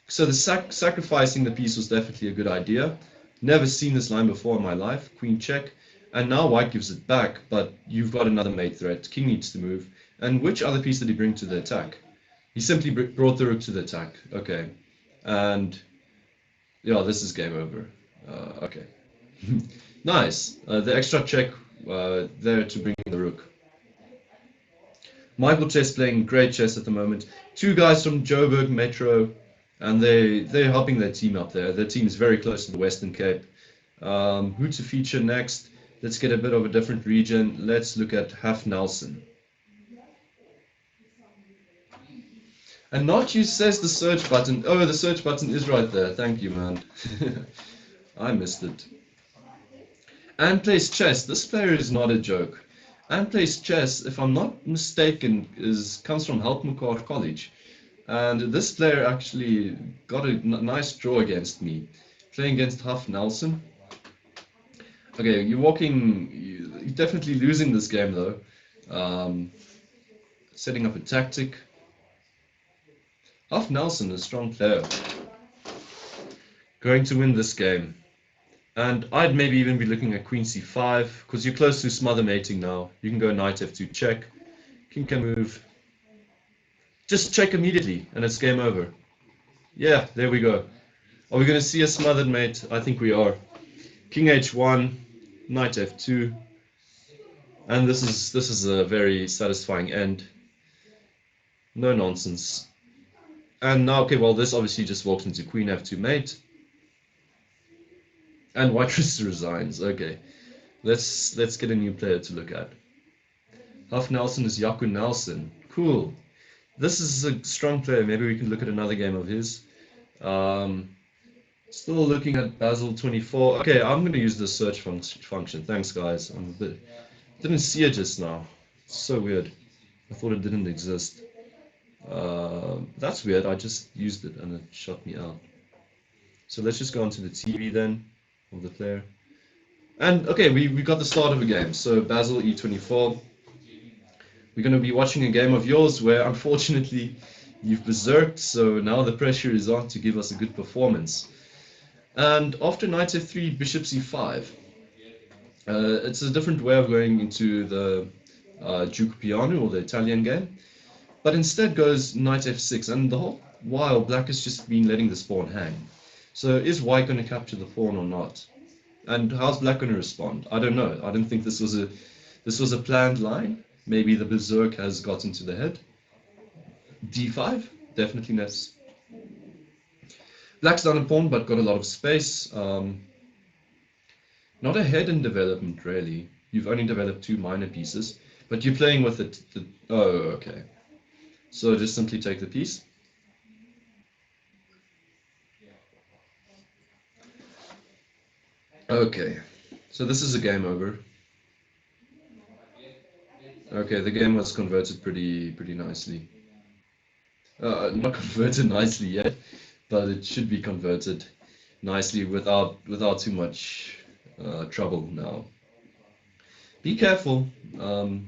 So the sacrificing the piece was definitely a good idea. Never seen this line before in my life. Queen check. And now white gives it back, but you've got another mate threat. King needs to move. And which other piece did he bring to the attack? He simply brought the rook to the attack. Okay. And yeah, this is game over. Okay. Nice. The extra check there to bring the rook. Michael Chess playing great chess at the moment. Two guys from Joburg Metro, and they're helping their team up there. Their team is very close to the Western Cape. Who to feature next? Let's get a bit of a different region. Let's look at Half Nelson. And not you says the search button. Oh, the search button is right there. Thank you, man. I missed it. And plays chess. This player is not a joke. And plays chess, if I'm not mistaken, comes from Helpmekaar College. And this player actually got a nice draw against me. Playing against Huff Nelson. Okay, you're definitely losing this game though. Setting up a tactic. Huff Nelson, a strong player. Going to win this game. And I'd maybe even be looking at queen c5, because you're close to smother mating now. You can go knight f2 check. King can move. Just check immediately, and it's game over. Yeah, there we go. Are we going to see a smothered mate? I think we are. King h1, knight f2. And this is a very satisfying end. No nonsense. And now, okay, well, this obviously just walks into queen f2 mate. And white just resigns. Okay, let's get a new player to look at. Huff Nelson is Yaku Nelson. Cool. This is a strong player. Maybe we can look at another game of his. Still looking at Basil 24. Okay, I'm going to use the search function. Thanks, guys. Didn't see it just now. It's so weird. I thought it didn't exist. That's weird. I just used it and it shut me out. So let's just go onto the TV then of the player. And okay, we got the start of a game. So Basil E24. We're going to be watching a game of yours where unfortunately you've berserked, so now the pressure is on to give us a good performance. And after knight f3, bishop c5. It's a different way of going into the Duke Piano or the Italian game. But instead goes knight f6, and the whole while black has just been letting this pawn hang. So is white going to capture the pawn or not? And how's black going to respond? I don't know. I don't think this was a planned line. Maybe the berserk has gotten to the head. d5, definitely less. Black's down a pawn, but got a lot of space. Not ahead in development, really. You've only developed 2 minor pieces, but you're playing with it. Oh, okay. So just simply take the piece. Okay, so this is a game over. Okay, the game was converted pretty nicely. Not converted nicely yet, but it should be converted nicely without too much trouble now. Be careful. If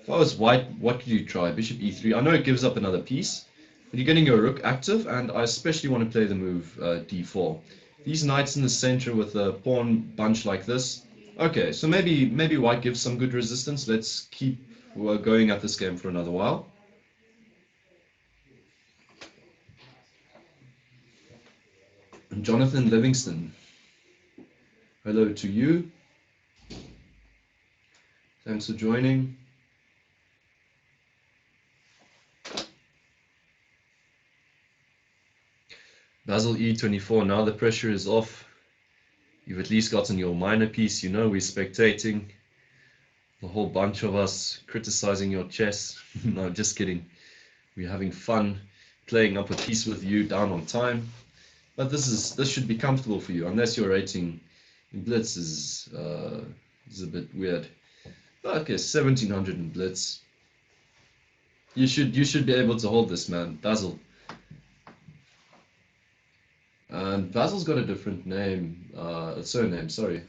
I was white, what could you try? Bishop e3. I know it gives up another piece, but you're getting your rook active, and I especially want to play the move d4. These knights in the center with a pawn bunch like this. Okay, so maybe white gives some good resistance. Let's keep going at this game for another while. Jonathan Livingston, hello to you. Thanks for joining. Basil E24, now the pressure is off. You've at least gotten your minor piece. You know we're spectating. The whole bunch of us criticizing your chess. No, just kidding. We're having fun playing up a piece with you down on time. But this should be comfortable for you, unless your rating in Blitz is a bit weird. Okay, 1700 in Blitz. You should be able to hold this, man, Basil. And Basil's got a different name, surname. Sorry,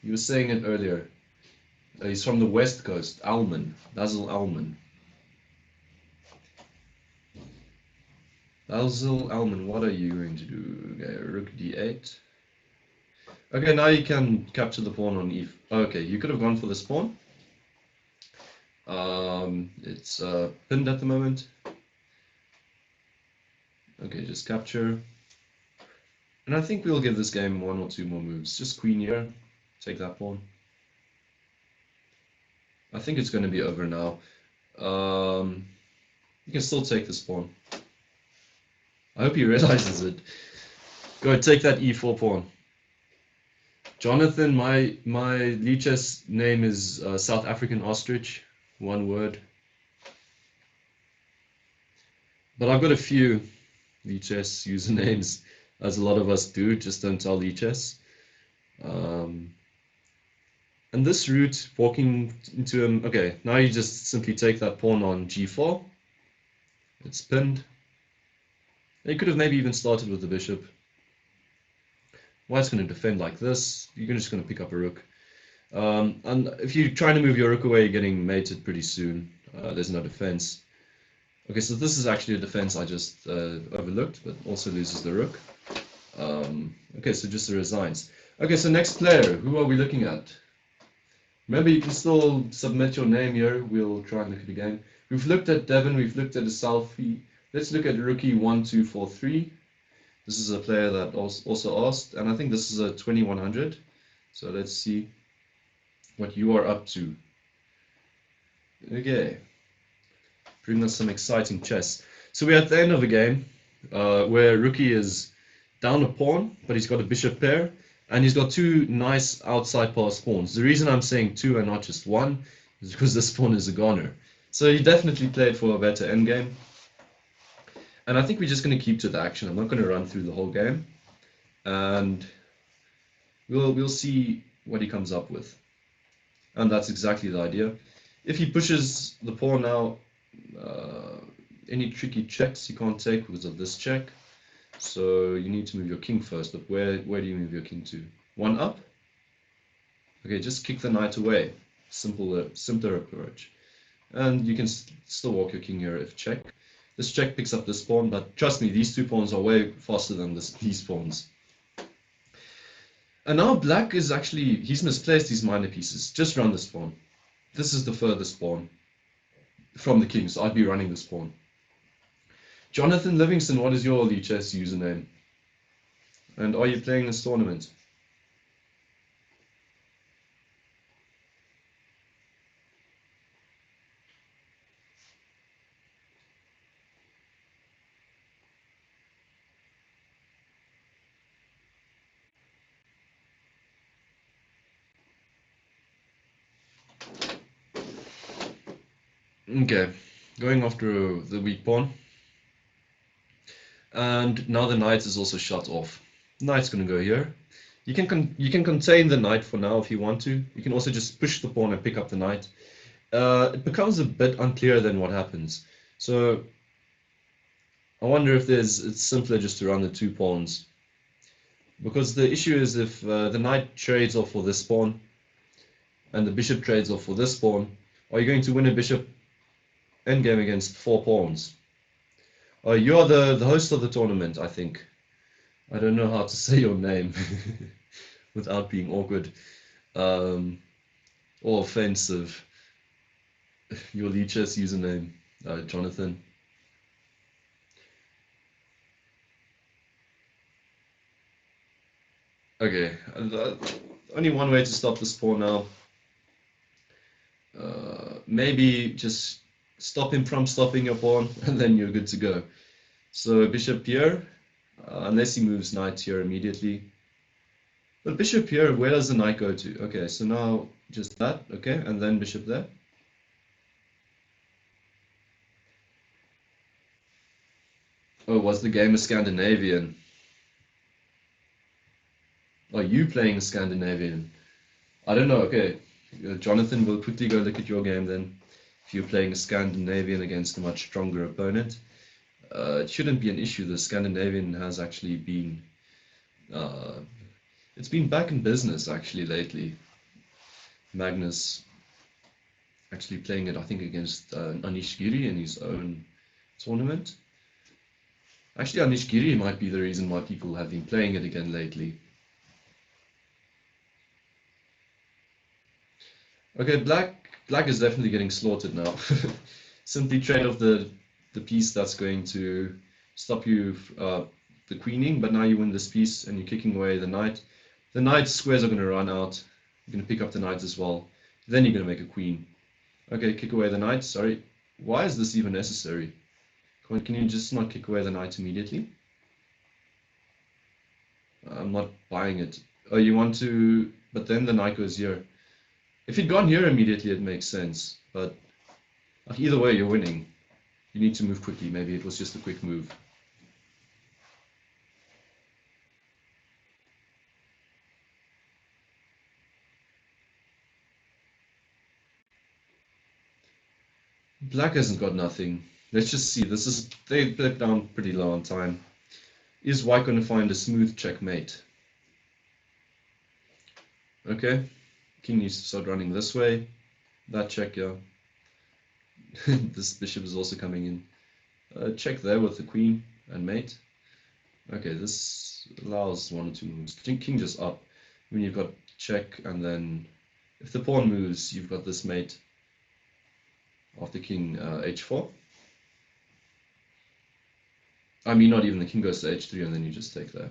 you were saying it earlier. He's from the West Coast, Alman, Basil Alman. Basil Alman, what are you going to do? Okay, rook d8. Okay, now you can capture the pawn on e. Okay, you could have gone for this pawn. It's pinned at the moment. Okay, just capture. And I think we'll give this game 1 or 2 more moves. Just queen here, take that pawn. I think it's going to be over now. You can still take this pawn. I hope he realizes it. Go take that e4 pawn. Jonathan, my Lichess name is South African Ostrich. One word. But I've got a few lichess usernames, as a lot of us do, just don't tell lichess. And this route, walking into him, okay, now you just simply take that pawn on g4. It's pinned. And you could have maybe even started with the bishop. White's going to defend like this. You're just going to pick up a rook. And if you're trying to move your rook away, you're getting mated pretty soon. There's no defense. Okay, so this is actually a defense I just overlooked, but also loses the rook. Okay, so just the resigns. Okay, so next player, who are we looking at? Remember, you can still submit your name here. We'll try and look at it again. We've looked at Devon, we've looked at a selfie. Let's look at rookie 1243. This is a player that also asked, and I think this is a 2100. So let's see what you are up to. Okay, bring us some exciting chess. So we're at the end of a game where rookie is down a pawn, but he's got a bishop pair, and he's got two nice outside pass pawns. The reason I'm saying two and not just one is because this pawn is a goner. So he definitely played for a better endgame. And I think we're just going to keep to the action. I'm not going to run through the whole game. And we'll see what he comes up with. And that's exactly the idea. If he pushes the pawn now, any tricky checks he can't take because of this check. So you need to move your king first. But where do you move your king to? One up? Okay, just kick the knight away. Simpler approach. And you can still walk your king here if check. This check picks up this pawn, but trust me, these two pawns are way faster than these pawns. And now black is actually, he's misplaced his minor pieces. Just run this pawn. This is the furthest pawn from the king, so I'd be running this pawn. Jonathan Livingston, what is your lichess username? And are you playing this tournament? Okay, going after the weak pawn. And now the knight is also shut off. Knight's going to go here. You can contain the knight for now if you want to. You can also just push the pawn and pick up the knight. It becomes a bit unclear then what happens. So I wonder if it's simpler just to run the two pawns. Because the issue is if the knight trades off for this pawn and the bishop trades off for this pawn, are you going to win a bishop endgame against four pawns? You are the host of the tournament, I think. I don't know how to say your name without being awkward or offensive. Your lichess username, Jonathan. Okay, only one way to stop this pawn now. Maybe just stop him from stopping your pawn, and then you're good to go. So bishop here, unless he moves knight here immediately. But bishop here, where does the knight go to? Okay, so now just that, okay, and then bishop there. Oh, was the game a Scandinavian? Are you playing a Scandinavian? I don't know, okay. Jonathan, will quickly go look at your game then. If you're playing a Scandinavian against a much stronger opponent. It shouldn't be an issue. The Scandinavian has actually been, it's been back in business actually lately. Magnus actually playing it, I think, against Anish Giri in his own tournament. Actually, Anish Giri might be the reason why people have been playing it again lately. Okay, black is definitely getting slaughtered now. Simply trade off the piece that's going to stop you the queening, but now you win this piece and you're kicking away the knight. The knight squares are going to run out. You're going to pick up the knight as well. Then you're going to make a queen. Okay, kick away the knight. Sorry. Why is this even necessary? Can you just not kick away the knight immediately? I'm not buying it. Oh, you want to... But then the knight goes here. If he'd gone here immediately, it makes sense. But either way, you're winning. You need to move quickly. Maybe it was just a quick move. Black hasn't got nothing. Let's just see. They played down pretty low on time. Is white going to find a smooth checkmate? Okay. King needs to start running this way. That check, yeah. This bishop is also coming in. Check there with the queen and mate. Okay, this allows one or two moves. King just up. When you've got check, and then if the pawn moves, you've got this mate after king h4. I mean, not even the king goes to h3, and then you just take there.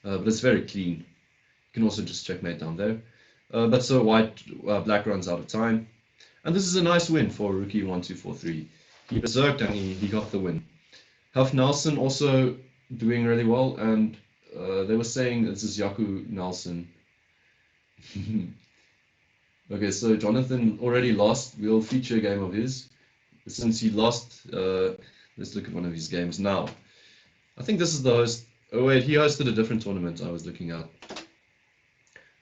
But it's very clean. You can also just checkmate down there. But so black runs out of time. And this is a nice win for rookie 1243. He berserked and he got the win. Huff Nelson also doing really well, and they were saying this is Yaku Nelson. Okay, so Jonathan already lost. We'll feature a game of his. Since he lost, let's look at one of his games now. I think this is the host. Oh wait, he hosted a different tournament I was looking at.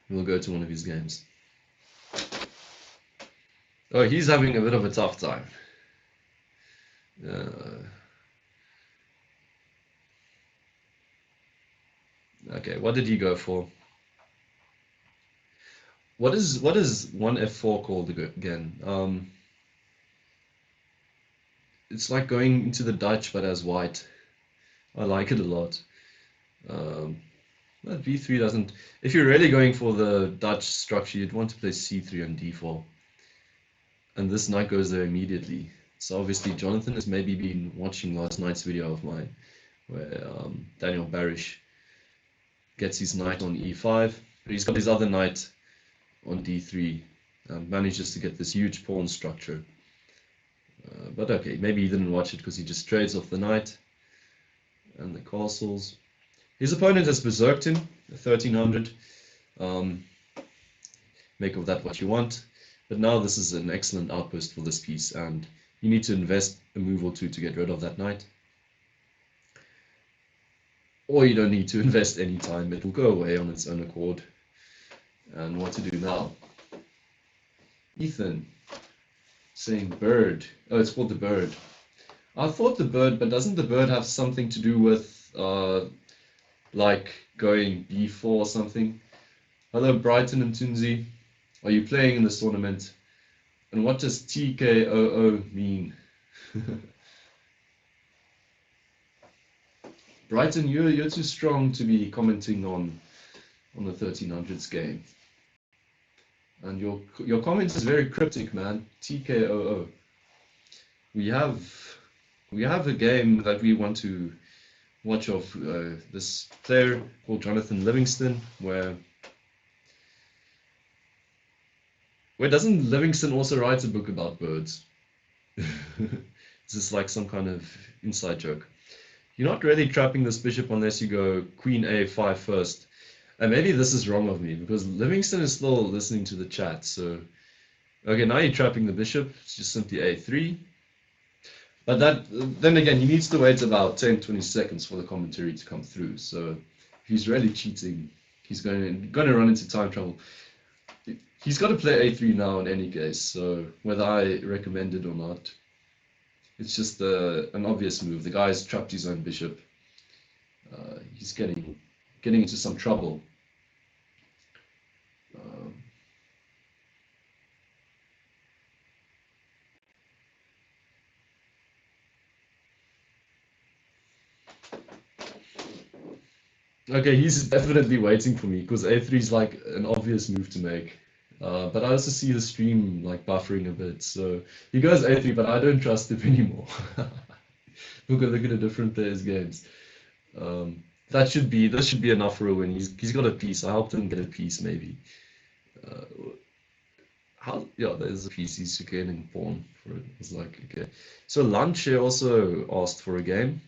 We'll go to one of his games. Oh, he's having a bit of a tough time. Okay, what did he go for? What is 1f4 called again? It's like going into the Dutch but as white. I like it a lot. That b3 doesn't. If you're really going for the Dutch structure, you'd want to play c3 and d4, and this knight goes there immediately. So obviously Jonathan has maybe been watching last night's video of mine, where Daniel Barish gets his knight on e5, but he's got his other knight on d3 and manages to get this huge pawn structure. But okay, maybe he didn't watch it because he just trades off the knight and the castles. His opponent has berserked him, 1300. Make of that what you want. But now this is an excellent outpost for this piece, and you need to invest a move or two to get rid of that knight. Or you don't need to invest any time, it will go away on its own accord. And what to do now? Ethan saying bird. Oh, it's called the bird. I thought the bird, but doesn't the bird have something to do with like going b4 or something? Hello Brighton and Tunzi. Are you playing in this tournament? And what does TKOO mean? Brighton, you're too strong to be commenting on the 1300s game. And your comment is very cryptic, man. TKOO. We have a game that we want to watch of this player called Jonathan Livingston, where doesn't Livingston also write a book about birds? Is this like some kind of inside joke? You're not really trapping this bishop unless you go queen a5 first. And maybe this is wrong of me, because Livingston is still listening to the chat. So, okay, now you're trapping the bishop. It's just simply a3. But then again, he needs to wait about 10-20 seconds for the commentary to come through. So, if he's really cheating, he's going to run into time trouble. He's got to play a3 now in any case. So, whether I recommend it or not, it's just an obvious move. The guy's trapped his own bishop. He's getting into some trouble. Okay, he's definitely waiting for me because a3 is like an obvious move to make. But I also see the stream like buffering a bit, so he goes a3, but I don't trust him anymore. Look at a different player's games. This should be enough for a win. He's got a piece. I helped him get a piece maybe. Yeah, there's a piece. He's gaining pawn for it. It's like okay. So Lunch here also asked for a game.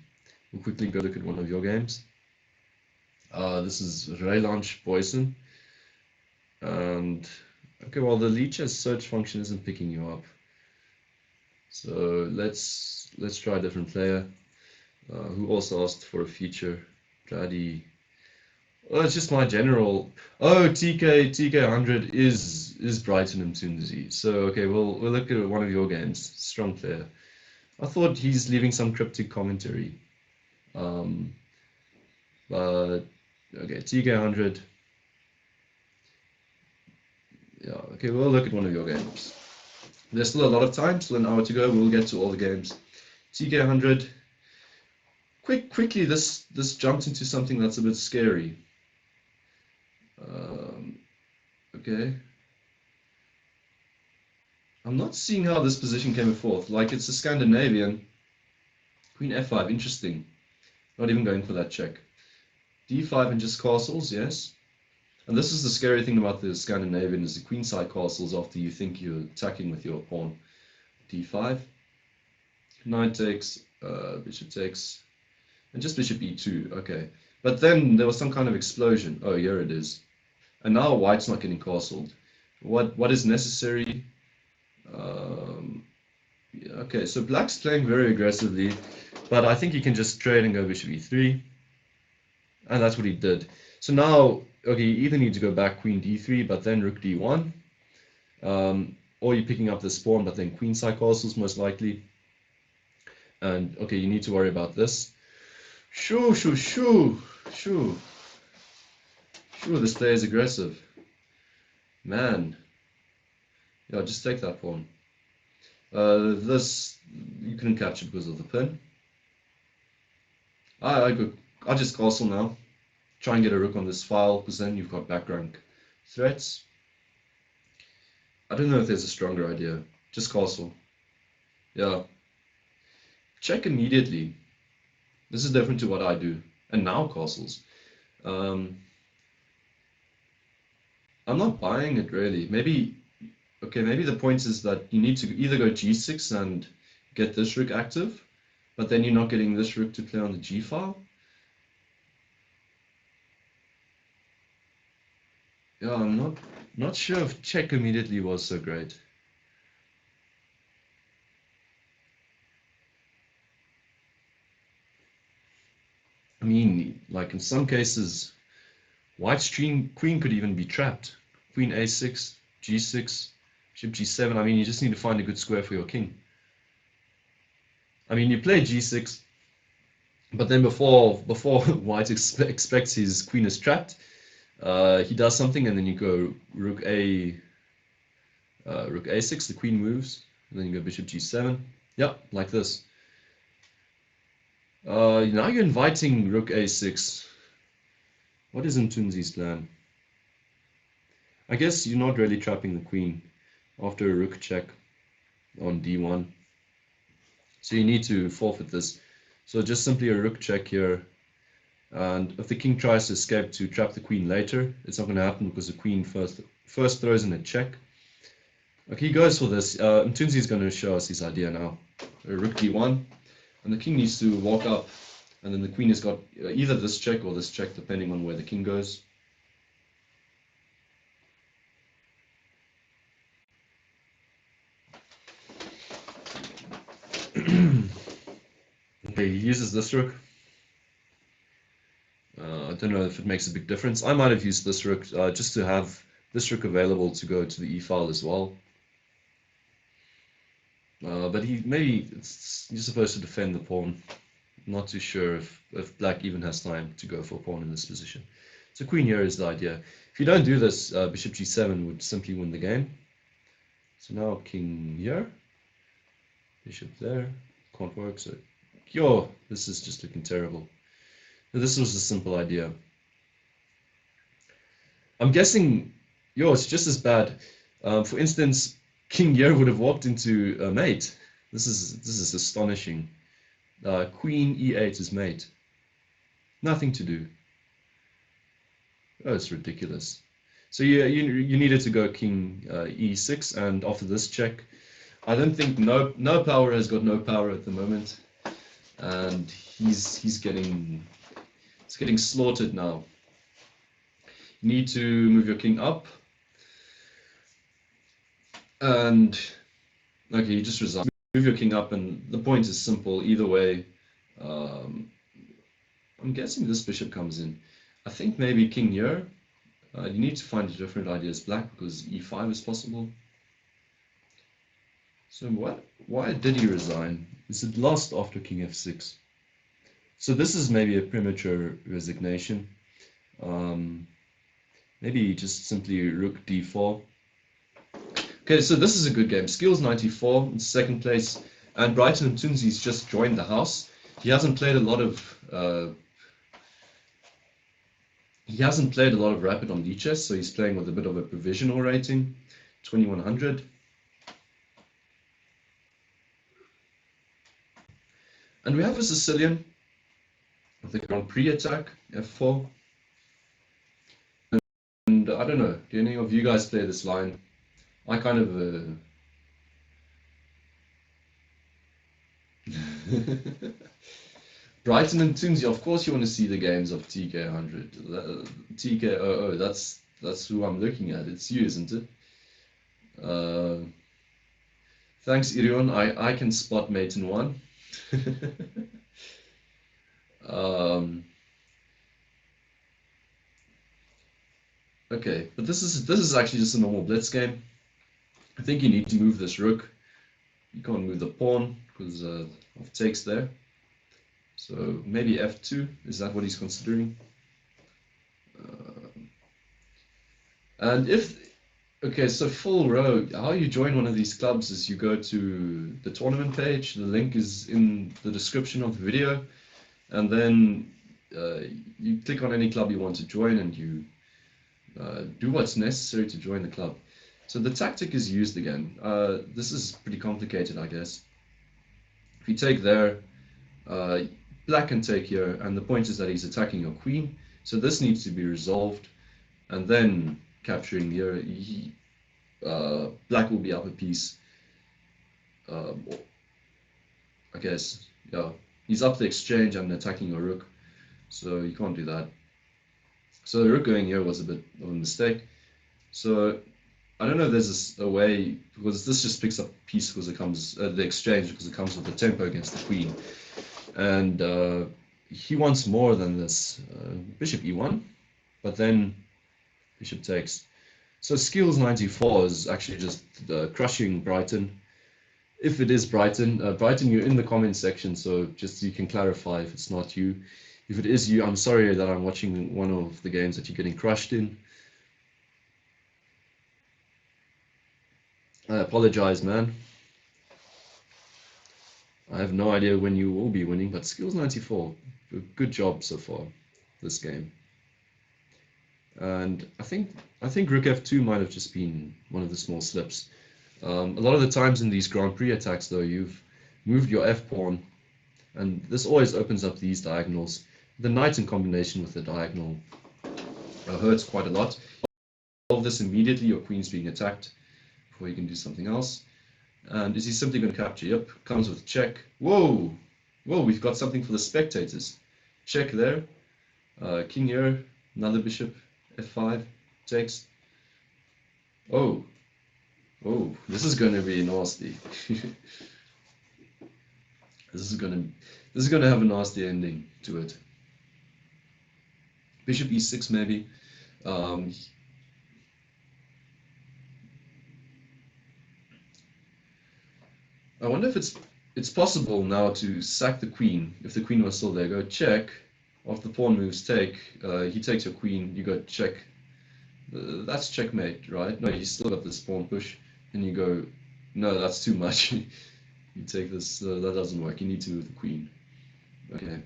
We'll quickly go look at one of your games. This is Ray Lunch Boyson. And okay, well the Leech's search function isn't picking you up. So let's try a different player who also asked for a feature. Bloody. Oh, it's just my general. Oh, TK 100 is Brighton and Mtunzi. So okay, we'll look at one of your games. Strong player. I thought he's leaving some cryptic commentary. But okay, TK 100. Yeah, okay, we'll look at one of your games. There's still a lot of time, still an hour to go. We'll get to all the games. TK 100. Quickly, this jumped into something that's a bit scary. Okay. I'm not seeing how this position came forth. Like, it's a Scandinavian. Queen f5, interesting. Not even going for that check. d5 and just castles, yes. And this is the scary thing about the Scandinavian, is the queenside castles after you think you're attacking with your pawn. d5. Knight takes, bishop takes, and just bishop e2, okay. But then there was some kind of explosion. Oh, here it is. And now white's not getting castled. What is necessary? Yeah, okay, so black's playing very aggressively, but I think he can just trade and go bishop e3. And that's what he did. So now, okay, you either need to go back queen d3, but then rook d1. Or you're picking up this pawn, but then queenside castles most likely. And okay, you need to worry about this. Shoo, this player is aggressive. Man. Yeah, just take that pawn. This, you couldn't capture because of the pin. I'll just castle now. Try and get a rook on this file, because then you've got back rank threats. I don't know if there's a stronger idea. Just castle. Yeah. Check immediately. This is different to what I do. And now castles. I'm not buying it really. Maybe the point is that you need to either go g6 and get this rook active, but then you're not getting this rook to play on the g file. Yeah, I'm not sure if check immediately was so great. I mean, like in some cases, white's queen could even be trapped. Queen a6, g6, bishop g7. I mean, you just need to find a good square for your king. I mean, you play g6, but then before white expects his queen is trapped, he does something, and then you go rook a6, the queen moves, and then you go bishop g7. Yeah, like this. Now you're inviting rook a6. What is Mtunzi's plan? I guess you're not really trapping the queen after a rook check on d1. So you need to forfeit this. So just simply a rook check here. And if the king tries to escape to trap the queen later, it's not going to happen because the queen first throws in a check. Okay, he goes for this. Mtunzi is going to show us his idea now. Rook d1. And the king needs to walk up. And then the queen has got either this check or this check, depending on where the king goes. Okay, he uses this rook. I don't know if it makes a big difference. I might have used this rook just to have this rook available to go to the e-file as well. But you're supposed to defend the pawn. Not too sure if black even has time to go for a pawn in this position. So queen here is the idea. If you don't do this, bishop g7 would simply win the game. So now king here, bishop there, can't work. So, yo, this is just looking terrible. Now, this was a simple idea. I'm guessing, it's just as bad. For instance, king here would have walked into a mate. This is astonishing. Queen e8 is mate. Nothing to do. Oh, it's ridiculous. So you needed to go king e6, and after this check, I don't think no power has got no power at the moment, and he's getting slaughtered now. You need to move your king up, and okay, you just resign. move your king up, and the point is simple. Either way, I'm guessing this bishop comes in. I think maybe king here. You need to find a different idea as black because e5 is possible. So why did he resign? Is it lost after king f6? So this is maybe a premature resignation. Maybe just simply rook d4. Okay, so this is a good game. Skills 94 in second place, and Brighton Mtunzi's just joined the house. He hasn't played a lot of rapid on lichess, so he's playing with a bit of a provisional rating, 2100. And we have a Sicilian with the Grand Prix attack, f4. And I don't know, do any of you guys play this line? I kind of Brighton and Tunisia, of course you want to see the games of TK100. TK00, that's who I'm looking at. It's you, isn't it? Thanks, Irion. I can spot mate in one. Okay, but this is actually just a normal blitz game. I think you need to move this rook. You can't move the pawn because of takes there. So maybe f2, is that what he's considering? And okay, so full row, how you join one of these clubs is you go to the tournament page, the link is in the description of the video, and then you click on any club you want to join and you do what's necessary to join the club. So the tactic is used again. This is pretty complicated, I guess. If you take there, black can take here, and the point is that he's attacking your queen. So this needs to be resolved, and then capturing here, black will be up a piece. I guess, yeah, he's up the exchange and attacking your rook, so you can't do that. So the rook going here was a bit of a mistake. So I don't know if there's a way, because this just picks up piece because it comes the exchange because it comes with the tempo against the queen, and he wants more than this. Bishop e1, but then bishop takes. So skills 94 is actually just crushing Brighton. If it is Brighton, Brighton, you're in the comment section, so just so you can clarify if it's not you. If it is you, I'm sorry that I'm watching one of the games that you're getting crushed in. I apologize, man. I have no idea when you will be winning, but skills 94, good job so far this game. And I think rook f2 might have just been one of the small slips. A lot of the times in these Grand Prix attacks, though, you've moved your f-pawn, and this always opens up these diagonals. The knight in combination with the diagonal hurts quite a lot. Solve this immediately, your queen's being attacked before you can do something else. And is he simply going to capture? Yep, comes with check. Whoa! Whoa, we've got something for the spectators. Check there. King here, another bishop, f5, takes. Oh. Oh, this is going to be nasty. This is going to have a nasty ending to it. Bishop e6 maybe. I wonder if it's possible now to sack the queen. If the queen was still there, go check. After the pawn moves take, he takes your queen, you go check. That's checkmate, right? No, he's still got this pawn push, and you go, no, that's too much. You take this, that doesn't work. You need to move the queen. Okay.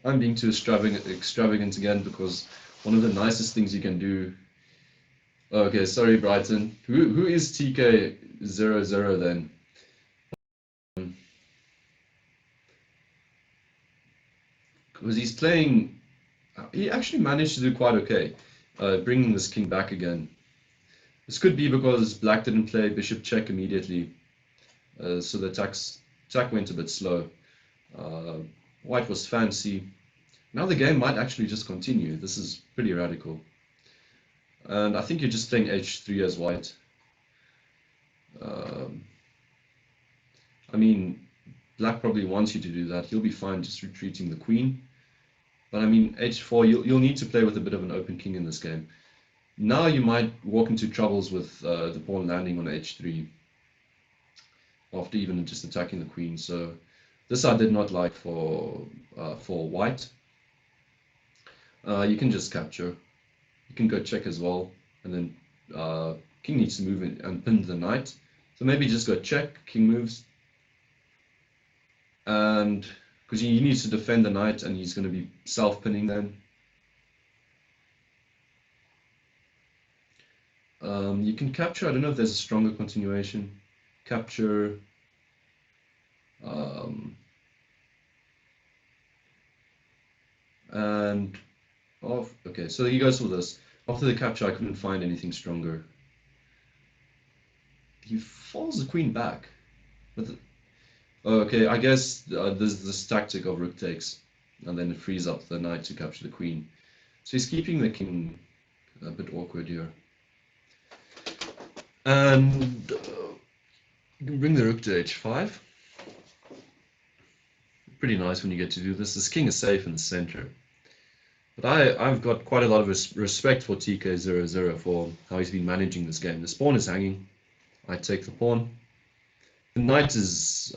I'm being too extravagant again because one of the nicest things you can do. Okay, sorry, Brighton. Who is TK00 then? Because he's playing. He actually managed to do quite okay, bringing this king back again. This could be because black didn't play bishop check immediately, so the attack went a bit slow. White was fancy. Now the game might actually just continue. This is pretty radical. And I think you're just playing h3 as white. I mean, black probably wants you to do that. He'll be fine just retreating the queen. But I mean, h4, you'll need to play with a bit of an open king in this game. Now you might walk into troubles with the pawn landing on h3 after even just attacking the queen. So this I did not like for white. You can just capture. You can go check as well, and then king needs to move in and pin the knight. So maybe just go check, king moves, and because he needs to defend the knight, and he's going to be self-pinning then. You can capture. I don't know if there's a stronger continuation. Capture. And off. Okay, so he goes for this. After the capture, I couldn't find anything stronger. He falls the queen back. But okay, I guess there's this tactic of rook takes, and then it frees up the knight to capture the queen. So he's keeping the king a bit awkward here. And you can bring the rook to h5. Pretty nice when you get to do this. This king is safe in the center. But I've got quite a lot of respect for TK00 for how he's been managing this game. The pawn is hanging. I take the pawn. The knight has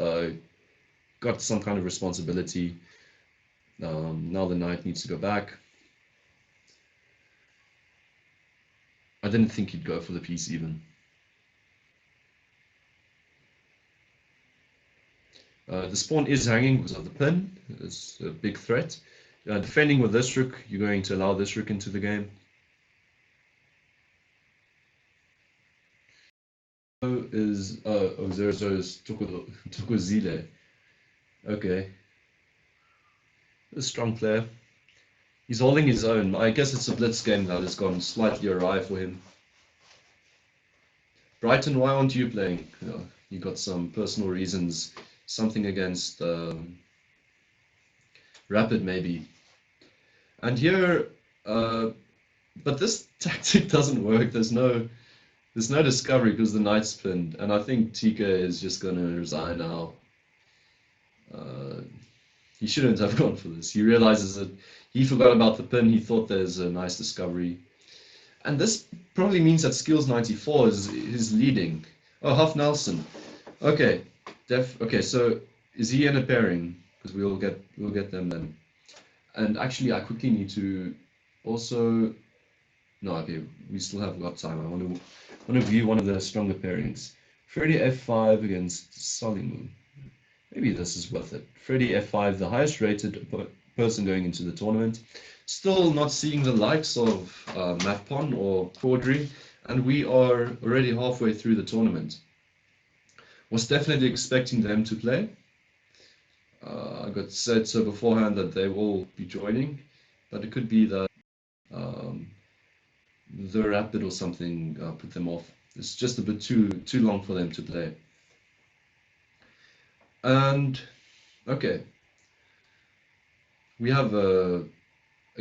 got some kind of responsibility. Now the knight needs to go back. I didn't think he'd go for the piece even. This pawn is hanging because of the pin. It's a big threat. Defending with this rook, you're going to allow this rook into the game. Is Zerzo's Tukozile. Okay. A strong player. He's holding his own. I guess it's a blitz game that has gone slightly awry for him. Brighton, why aren't you playing? You got some personal reasons. Something against Rapid maybe. And here, but this tactic doesn't work. There's no discovery because the knight's pinned, and I think TK is just going to resign now. He shouldn't have gone for this. He realizes that he forgot about the pin. He thought there's a nice discovery, and this probably means that skills 94 is leading. Oh, Huff Nelson. Okay, okay. So is he in a pairing? Because we'll get them then. And actually, I quickly need to also. No, okay, we still have got time. I want to view one of the stronger pairings. Freddie f5 against Solimu. Maybe this is worth it. Freddie f5, the highest rated person going into the tournament. Still not seeing the likes of Mafpon or Caudry, and we are already halfway through the tournament. Was definitely expecting them to play. I got said so beforehand that they will be joining, but it could be that the Rapid or something put them off. It's just a bit too long for them to play. And okay, we have a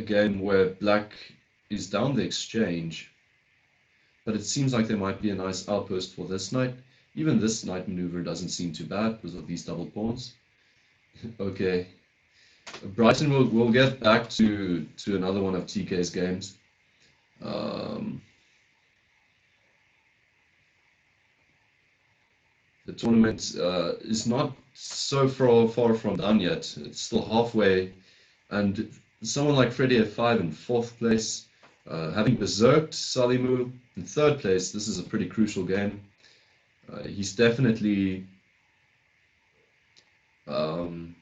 game where black is down the exchange, but it seems like there might be a nice outpost for this knight. Even this knight maneuver doesn't seem too bad because of these double pawns. Okay, Brighton will get back to another one of TK's games. The tournament is not so far from done yet. It's still halfway, and someone like Freddie f5 in 4th place, having berserked Salimu in 3rd place. This is a pretty crucial game. He's definitely trying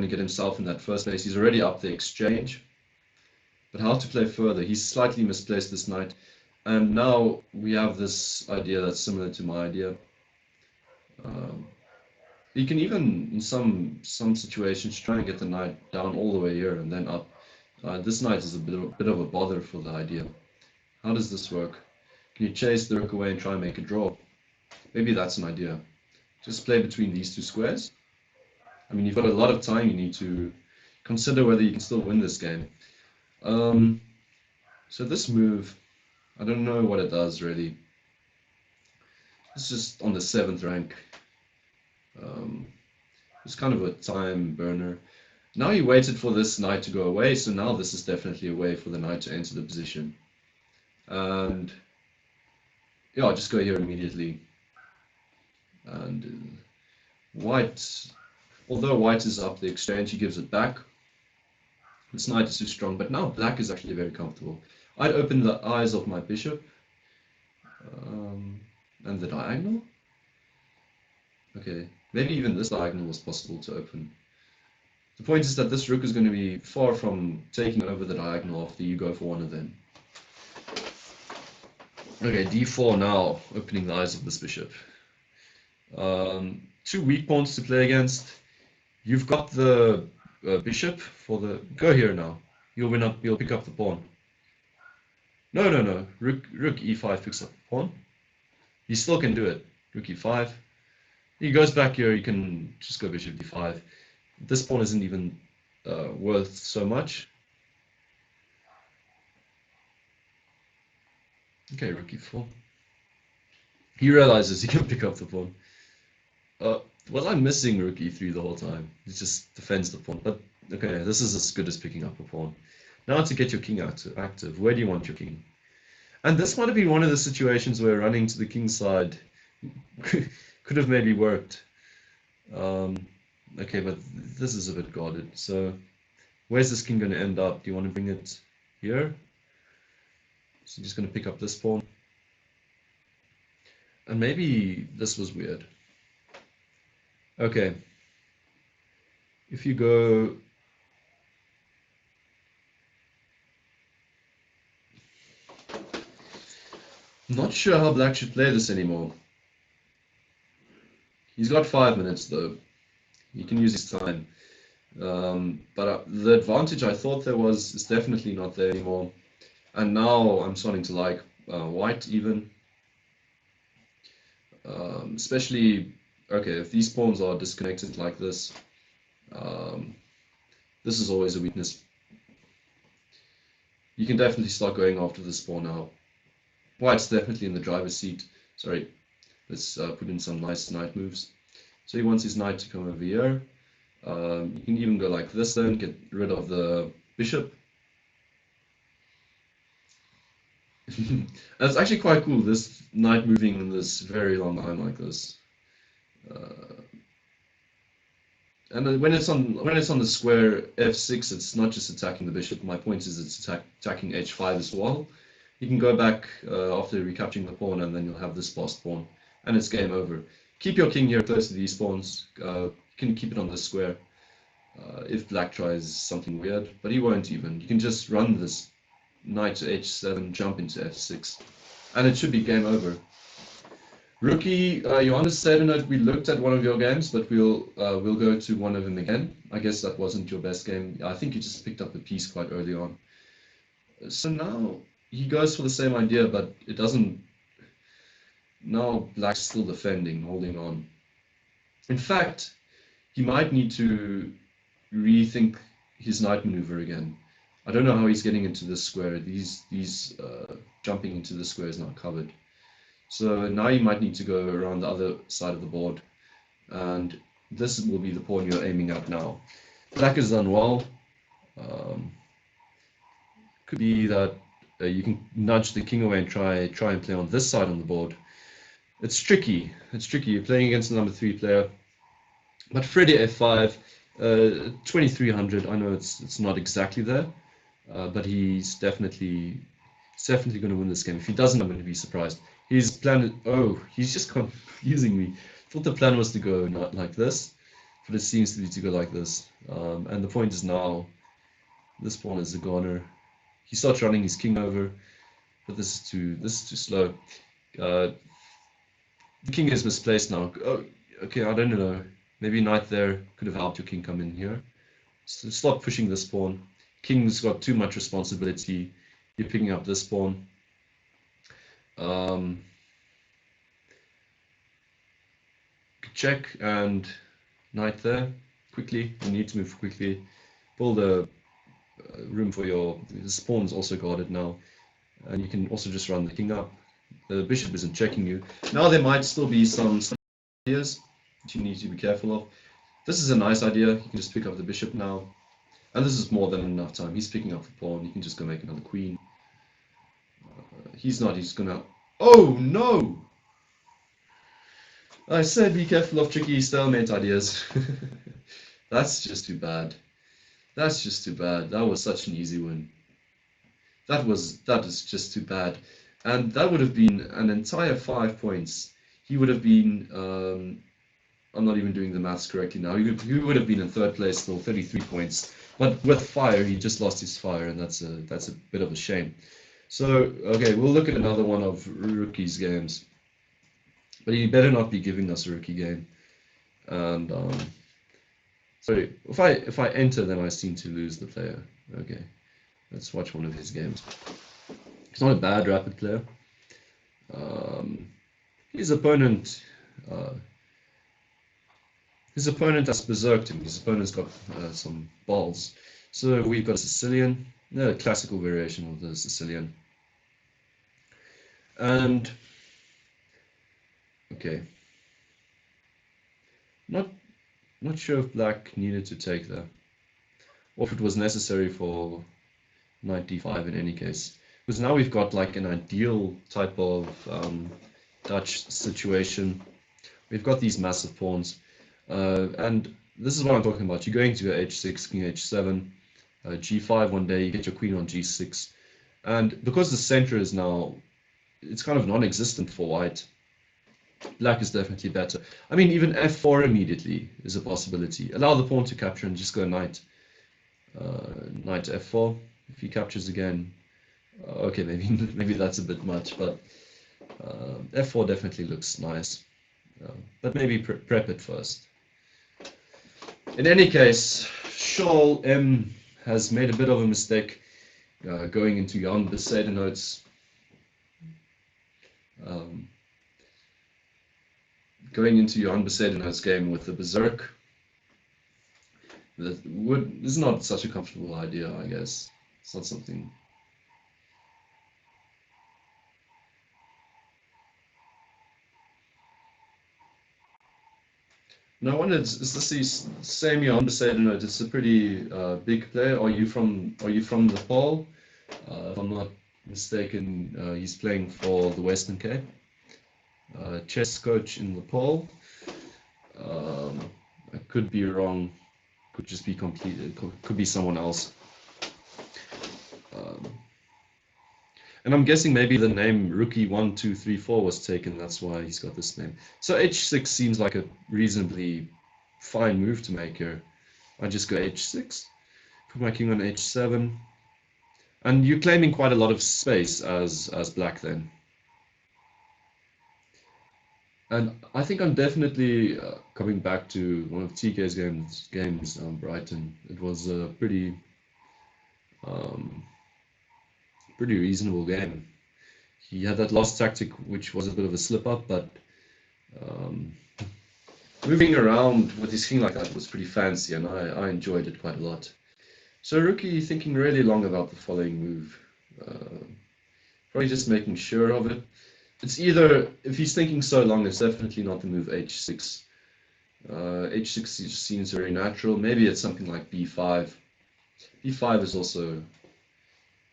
to get himself in that 1st place. He's already up the exchange, but how to play further? He's slightly misplaced this knight. And now we have this idea that's similar to my idea. You can even, in some situations, try and get the knight down all the way here and then up. This knight is a bit of a bother for the idea. How does this work? Can you chase the rook away and try and make a draw? Maybe that's an idea. Just play between these two squares. I mean, you've got a lot of time. You need to consider whether you can still win this game. So this move, I don't know what it does really. It's just on the 7th rank. It's kind of a time burner. Now he waited for this knight to go away, so now this is definitely a way for the knight to enter the position. And yeah, I'll just go here immediately. And white, although white is up the exchange, he gives it back. This knight is too strong, but now black is actually very comfortable. I'd open the eyes of my bishop. And the diagonal? Okay, maybe even this diagonal was possible to open. The point is that this rook is going to be far from taking over the diagonal after you go for one of them. Okay, d4 now, opening the eyes of this bishop. 2 weak pawns to play against. You've got the bishop for the... Go here now. You'll win up. You'll pick up the pawn. No, no, no. Rook e5 picks up the pawn. You still can do it. Rook e5. He goes back here. You can just go bishop d5. This pawn isn't even worth so much. Okay, rook e4. He realizes he can pick up the pawn. Was I missing rook e3 the whole time? He just defends the pawn. But okay, this is as good as picking up a pawn. Now to get your king active. Where do you want your king? And this might have been one of the situations where running to the king side could have maybe worked. Okay, but this is a bit guarded. So where's this king going to end up? Do you want to bring it here? So I'm just going to pick up this pawn. And maybe this was weird. Okay. If you go... Not sure how black should play this anymore. He's got 5 minutes though. He can use his time. But the advantage I thought there was is definitely not there anymore. And now I'm starting to like white even. Especially, okay, if these pawns are disconnected like this, this is always a weakness. You can definitely start going after this pawn now. White's definitely in the driver's seat. Sorry, let's put in some nice knight moves. So he wants his knight to come over here. You can even go like this then, get rid of the bishop. And it's actually quite cool, this knight moving in this very long line like this. And when it's on the square f6, it's not just attacking the bishop. My point is it's attacking h5 as well. You can go back after recapturing the pawn, and then you'll have this passed pawn, and it's game over. Keep your king here close to these pawns. You can keep it on the square if black tries something weird, but he won't even. You can just run this knight to h7, jump into f6, and it should be game over. Rookie, Johannes said in it, we looked at one of your games, but we'll go to one of them again. I guess that wasn't your best game. I think you just picked up the piece quite early on. So now he goes for the same idea, but it doesn't. Now black's still defending, holding on. In fact, he might need to rethink his knight maneuver again. I don't know how he's getting into this square. These jumping into the square is not covered. So now you might need to go around the other side of the board, and this will be the pawn you're aiming at now. Black has done well. Could be that you can nudge the king away and try and play on this side on the board. It's tricky. It's tricky. You're playing against the number 3 player. But Freddy f5, 2300. I know it's not exactly there, but he's definitely going to win this game. If he doesn't, I'm going to be surprised. His plan, he's just confusing me. I thought the plan was to go not like this, but it seems to be to go like this. And the point is now, this pawn is a goner. He starts running his king over, but this is too slow. The king is misplaced now. Oh, okay, I don't know. Maybe knight there could have helped your king come in here. So stop pushing this pawn. King's got too much responsibility. You're picking up this pawn. Check and knight there. Quickly, you need to move quickly. Build a room for your... This pawn's also guarded now. And you can also just run the king up. The bishop isn't checking you. Now there might still be some ideas that you need to be careful of. This is a nice idea. You can just pick up the bishop now. And this is more than enough time. He's picking up the pawn. You can just go make another queen. He's not. He's gonna... Oh, no! I said be careful of tricky stalemate ideas. That's just too bad. That's just too bad. That was such an easy win. That is just too bad. And that would have been an entire 5 points. He would have been... I'm not even doing the maths correctly now. He would have been in third place still, 33 points. But with fire, he just lost his fire, and that's a bit of a shame. So, okay, we'll look at another one of Rookie's games. But he better not be giving us a rookie game. And sorry, if I enter, then I seem to lose the player. Okay, let's watch one of his games. He's not a bad rapid player. His opponent has berserked him. His opponent's got some balls. So we've got a Sicilian, a classical variation of the Sicilian. And okay, not sure if black needed to take that, or if it was necessary for knight d5 in any case. Because now we've got like an ideal type of Dutch situation. We've got these massive pawns. And this is what I'm talking about. You're going to go h6, king h7, g5 one day, you get your queen on g6. And because the center is now, it's kind of non-existent for white, black is definitely better. I mean, even f4 immediately is a possibility. Allow the pawn to capture and just go knight f4. If he captures again, okay, maybe that's a bit much, but f4 definitely looks nice. But maybe prep it first. In any case, Scholl M has made a bit of a mistake going into Jan Besaidenout's game with the Berserk. That is not such a comfortable idea, I guess. It's not something. No one is this the same Jan Besaidenout? It's a pretty big player. Are you from Nepal? If I'm not mistaken, he's playing for the Western Cape. Chess coach in Nepal. I could be wrong. Could just be could be someone else. And I'm guessing maybe the name Rookie 1, 2, 3, 4 was taken. That's why he's got this name. So h6 seems like a reasonably fine move to make here. I just go h6, put my king on h7, and you're claiming quite a lot of space as black then. And I think I'm definitely coming back to one of TK's games Brighton. It was a pretty reasonable game. He had that last tactic, which was a bit of a slip up, but moving around with his king like that was pretty fancy, and I enjoyed it quite a lot. So Rookie thinking really long about the following move. Probably just making sure of it. It's either, if he's thinking so long, it's definitely not the move h6. H6 seems very natural. Maybe it's something like b5. b5 is also,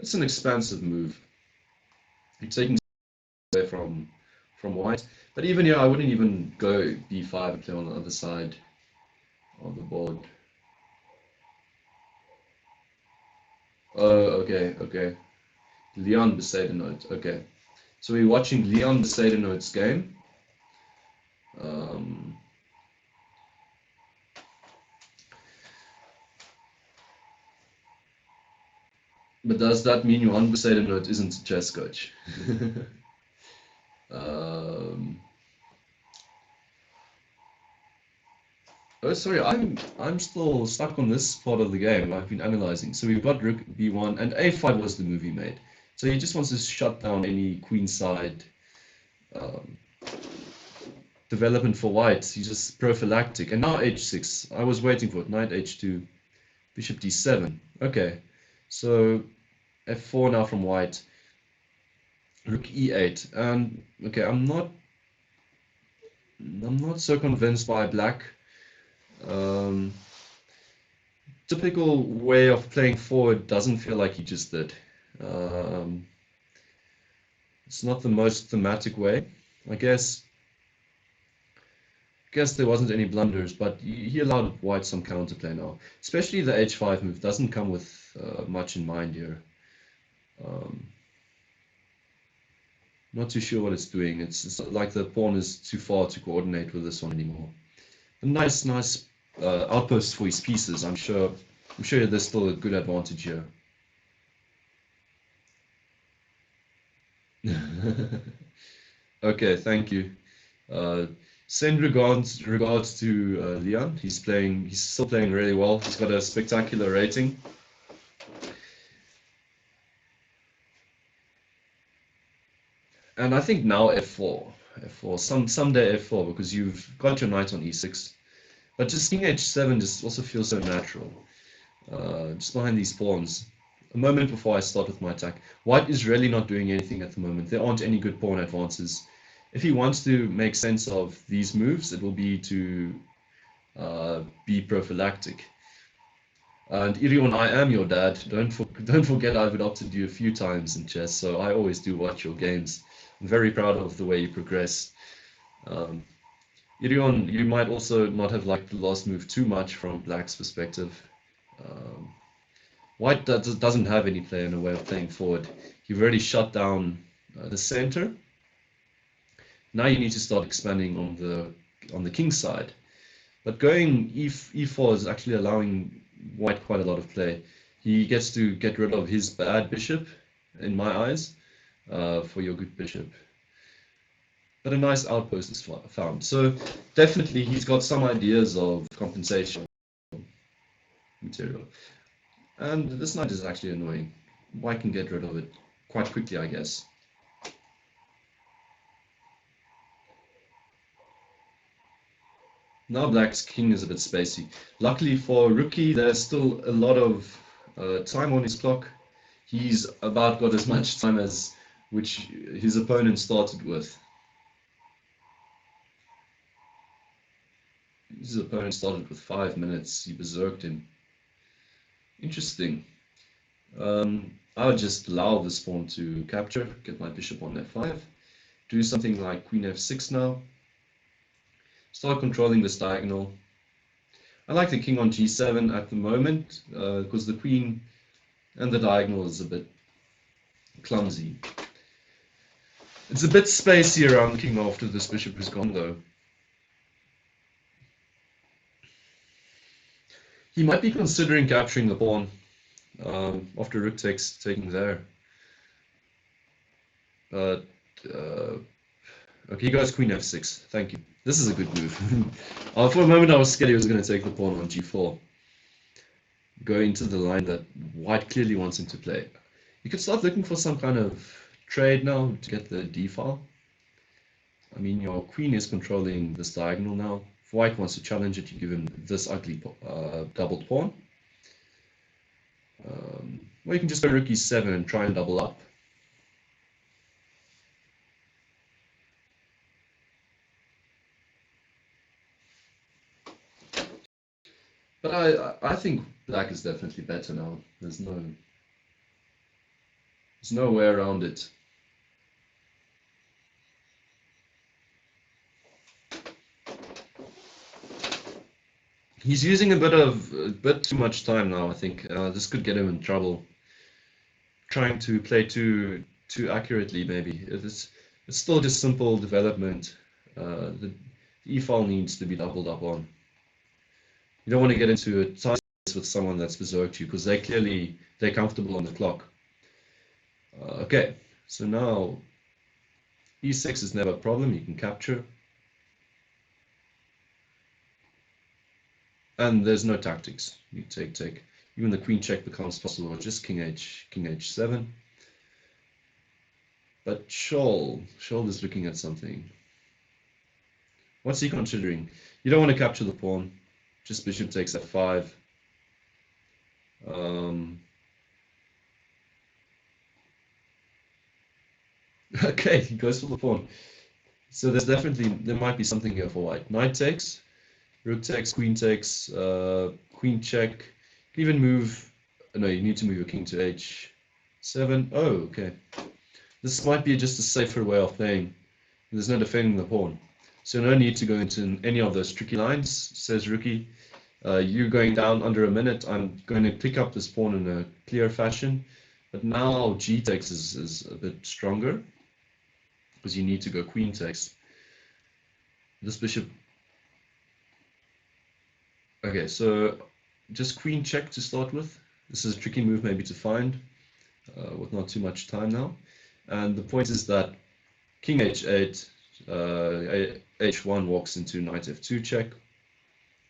it's an expansive move. You're taking away from white. But even here, I wouldn't even go b5 and play on the other side of the board. Oh, okay. Leon Besaidenout, okay. So we're watching Leon Besaidenout's game. But does that mean Johan Besaidenout isn't a chess coach? Oh, sorry, I'm still stuck on this part of the game. I've been analyzing. So we've got Rook B1, and A5 was the move he made. So he just wants to shut down any queenside development for white. He's just prophylactic. And now H6. I was waiting for it. Knight H2, Bishop D7. Okay, so F4 now from white. Rook e8, and okay, I'm not so convinced by black. Typical way of playing forward doesn't feel like he just did. Um, it's not the most thematic way. I guess there wasn't any blunders, but he allowed white some counterplay now. Especially the h5 move doesn't come with much in mind here. Not too sure what it's doing. It's like the pawn is too far to coordinate with this one anymore. A nice outpost for his pieces. I'm sure there's still a good advantage here. Okay, thank you. Send regards to Leon. He's still playing really well. He's got a spectacular rating. And I think now f4, someday f4, because you've got your knight on e6. But just king h7 just also feels so natural. Just behind these pawns. A moment before I start with my attack. White is really not doing anything at the moment. There aren't any good pawn advances. If he wants to make sense of these moves, it will be to be prophylactic. And Irion, I am your dad. Don't forget I've adopted you a few times in chess, so I always do watch your games. I'm very proud of the way you progress. Irion, you might also not have liked the last move too much from Black's perspective. White doesn't have any play in a way of playing forward. You've already shut down the center. Now you need to start expanding on the king side. But going e4 is actually allowing White quite a lot of play. He gets to get rid of his bad bishop, in my eyes, for your good bishop. But a nice outpost is found. So definitely he's got some ideas of compensation material. And this knight is actually annoying. White can get rid of it quite quickly, I guess. Now Black's king is a bit spacey. Luckily for Rookie, there's still a lot of time on his clock. He's about got as much time as which his opponent started with. His opponent started with 5 minutes. He berserked him. Interesting. I would just allow this pawn to capture, get my bishop on f5, do something like queen f6 now. Start controlling this diagonal. I like the king on g7 at the moment because the queen and the diagonal is a bit clumsy. It's a bit spacey around king after this bishop is gone though. He might be considering capturing the pawn after rook taking there. But okay, he goes queen f6. Thank you. This is a good move. For a moment I was scared he was going to take the pawn on g4. Go into the line that white clearly wants him to play. You could start looking for some kind of trade now to get the d file. I mean, your queen is controlling this diagonal now. If white wants to challenge it, you give him this ugly doubled pawn. Or you can just go rook e7 and try and double up. But I think black is definitely better now. There's no way around it. He's using a bit too much time now. I think this could get him in trouble. Trying to play too accurately, maybe. It's still just simple development. The e-file needs to be doubled up on. You don't want to get into a tie with someone that's berserked you because they're comfortable on the clock. Okay, so now e6 is never a problem. You can capture. And there's no tactics. You take. Even the queen check becomes possible. Just king h7. But Scholl is looking at something. What's he considering? You don't want to capture the pawn. Just bishop takes f5. Okay, he goes for the pawn. So there might be something here for white. Knight takes, rook takes, queen check. You can even move. No, you need to move your king to h7. Oh, okay. This might be just a safer way of playing. There's no defending the pawn. So no need to go into any of those tricky lines, says Rookie. You're going down under a minute. I'm going to pick up this pawn in a clear fashion. But now g takes is a bit stronger because you need to go queen takes. This bishop. Okay, so just queen check to start with. This is a tricky move maybe to find with not too much time now. And the point is that king h8, h1 walks into knight f2 check,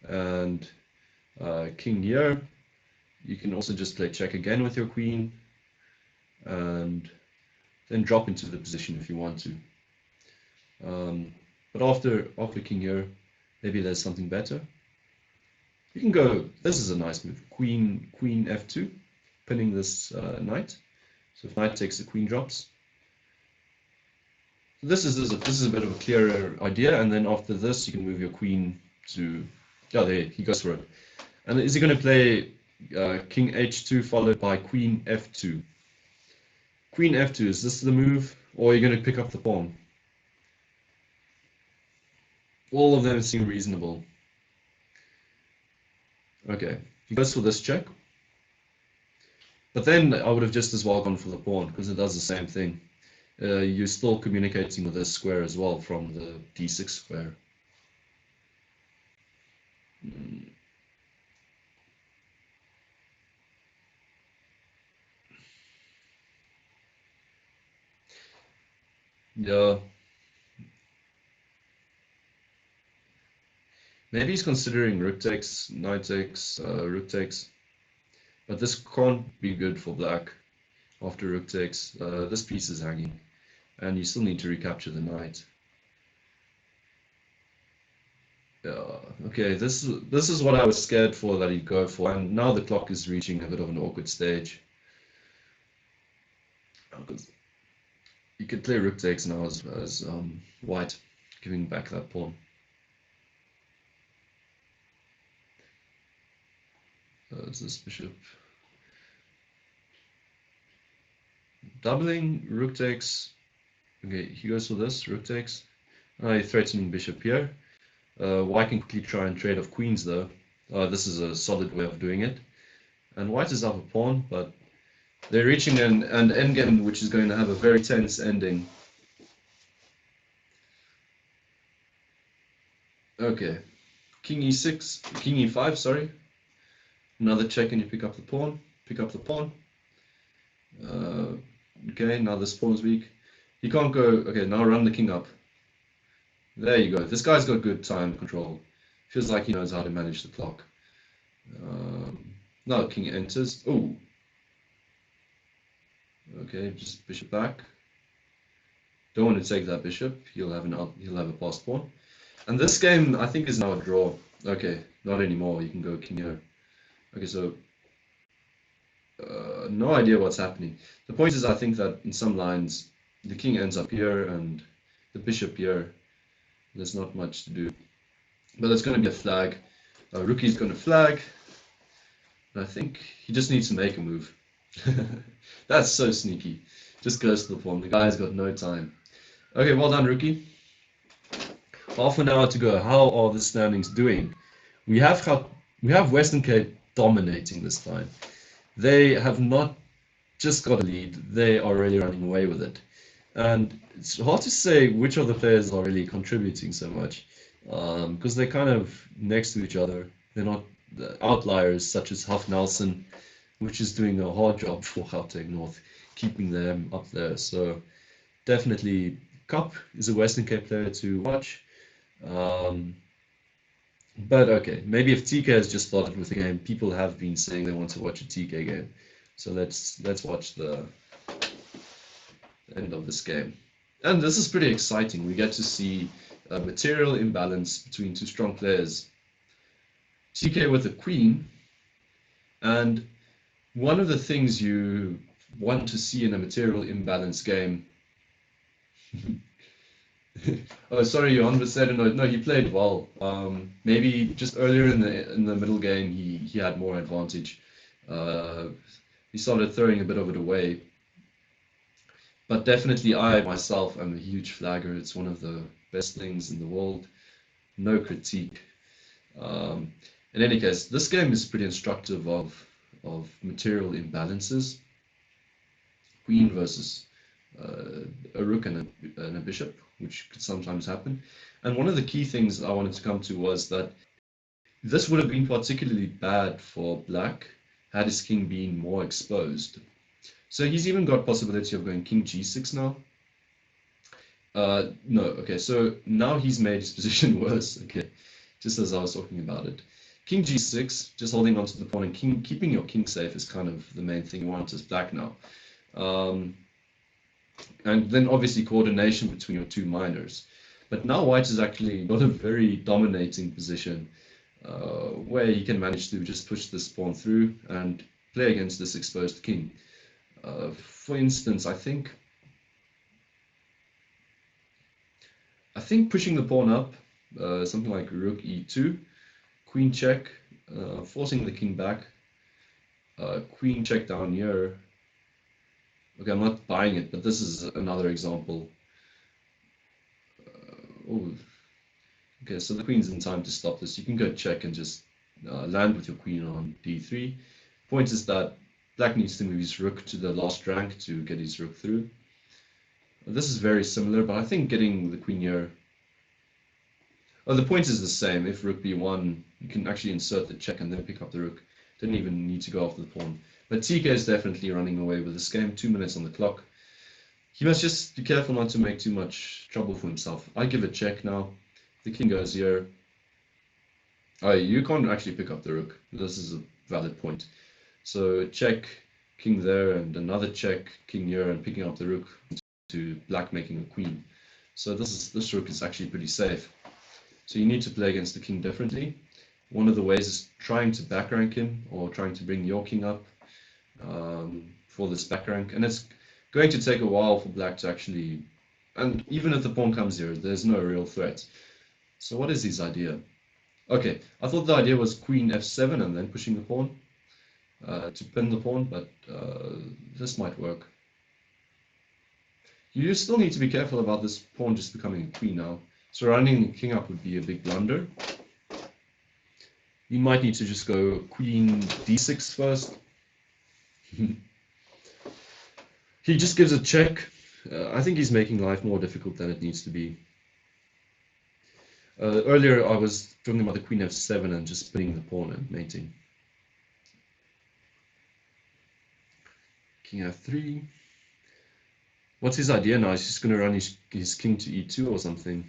and king here. You can also just play check again with your queen, and then drop into the position if you want to. But after king here, maybe there's something better. You can go. This is a nice move. Queen f2, pinning this knight. So if knight takes, the queen drops. This is a bit of a clearer idea, and then after this, you can move your queen to. Oh, there he goes for it. And is he going to play king h2 followed by queen f2? Queen f2, is this the move, or are you going to pick up the pawn? All of them seem reasonable. Okay, he goes for this check. But then I would have just as well gone for the pawn, because it does the same thing. You're still communicating with this square as well from the d6 square. Yeah. Maybe he's considering rook takes, knight takes, rook takes. But this can't be good for black after rook takes. This piece is hanging, and you still need to recapture the knight. Okay, this is what I was scared for that he'd go for, and now the clock is reaching a bit of an awkward stage. You could play rook takes now as white, giving back that pawn. Is this bishop doubling? Rook takes. Okay, he goes for this. Rook takes. Threatening bishop here. White can quickly try and trade off queens though. This is a solid way of doing it. And white is up a pawn, but they're reaching an endgame which is going to have a very tense ending. Okay, king e6, king e5, sorry. Another check and you pick up the pawn, okay, now this pawn is weak. He can't go, okay, now run the king up. There you go. This guy's got good time control. Feels like he knows how to manage the clock. Now king enters. Oh. Okay, just bishop back. Don't want to take that bishop. He'll have a passed pawn. And this game, I think, is now a draw. Okay, not anymore. You can go king here. Okay, so no idea what's happening. The point is, I think that in some lines, the king ends up here and the bishop here. There's not much to do. But there's going to be a flag. Rookie's going to flag. And I think he just needs to make a move. That's so sneaky. Just goes to the pawn. The guy's got no time. Okay, well done, Rookie. Half an hour to go. How are the standings doing? We have Western Cape dominating this time. They have not just got a lead. They are really running away with it. And it's hard to say which of the players are really contributing so much because they're kind of next to each other. They're not the outliers such as Huff Nelson, which is doing a hard job for Gauteng North, keeping them up there. So definitely Cup is a Western Cape player to watch. But okay, maybe if TK has just started with the game, people have been saying they want to watch a TK game. So let's watch the end of this game. And this is pretty exciting. We get to see a material imbalance between two strong players. TK with a queen, and one of the things you want to see in a material imbalance game Oh, sorry, Johan was said no. No, he played well. Maybe just earlier in the middle game, he had more advantage. Uh, he started throwing a bit of it away. But definitely, I myself am a huge flagger. It's one of the best things in the world. No critique. Um, in any case, this game is pretty instructive of material imbalances. Queen versus a rook and a bishop, which could sometimes happen. And one of the key things I wanted to come to was that this would have been particularly bad for black had his king been more exposed. So he's even got possibility of going king g6 now. No, okay, so now he's made his position worse, okay, just as I was talking about it. King g6, just holding onto the pawn and keeping your king safe is kind of the main thing you want as black now. And then obviously coordination between your two minors. But now white is actually not a very dominating position where he can manage to just push this pawn through and play against this exposed king. For instance, I think pushing the pawn up, something like rook e2, queen check, forcing the king back, queen check down here. Okay, I'm not buying it, but this is another example. Oh, okay, so the queen's in time to stop this. You can go check and just land with your queen on d3. Point is that black needs to move his rook to the last rank to get his rook through. This is very similar, but I think getting the queen here. Oh, the point is the same. If rook b1, you can actually insert the check and then pick up the rook. Didn't even need to go after the pawn. But TK is definitely running away with this game. 2 minutes on the clock. He must just be careful not to make too much trouble for himself. I give a check now. The king goes here. Oh, you can't actually pick up the rook. This is a valid point. So check, king there, and another check, king here, and picking up the rook to black making a queen. So this rook is actually pretty safe. So you need to play against the king differently. One of the ways is trying to back rank him or trying to bring your king up for this back rank. And it's going to take a while for black to actually, and even if the pawn comes here, there's no real threat. So what is his idea? Okay, I thought the idea was queen f7 and then pushing the pawn to pin the pawn, but this might work. You still need to be careful about this pawn just becoming a queen now. So running the king up would be a big blunder. You might need to just go queen d6 first. He just gives a check. I think he's making life more difficult than it needs to be. Earlier I was talking about the queen f7 and just spinning the pawn and mating. King f3. What's his idea now? He's just going to run his king to e2 or something.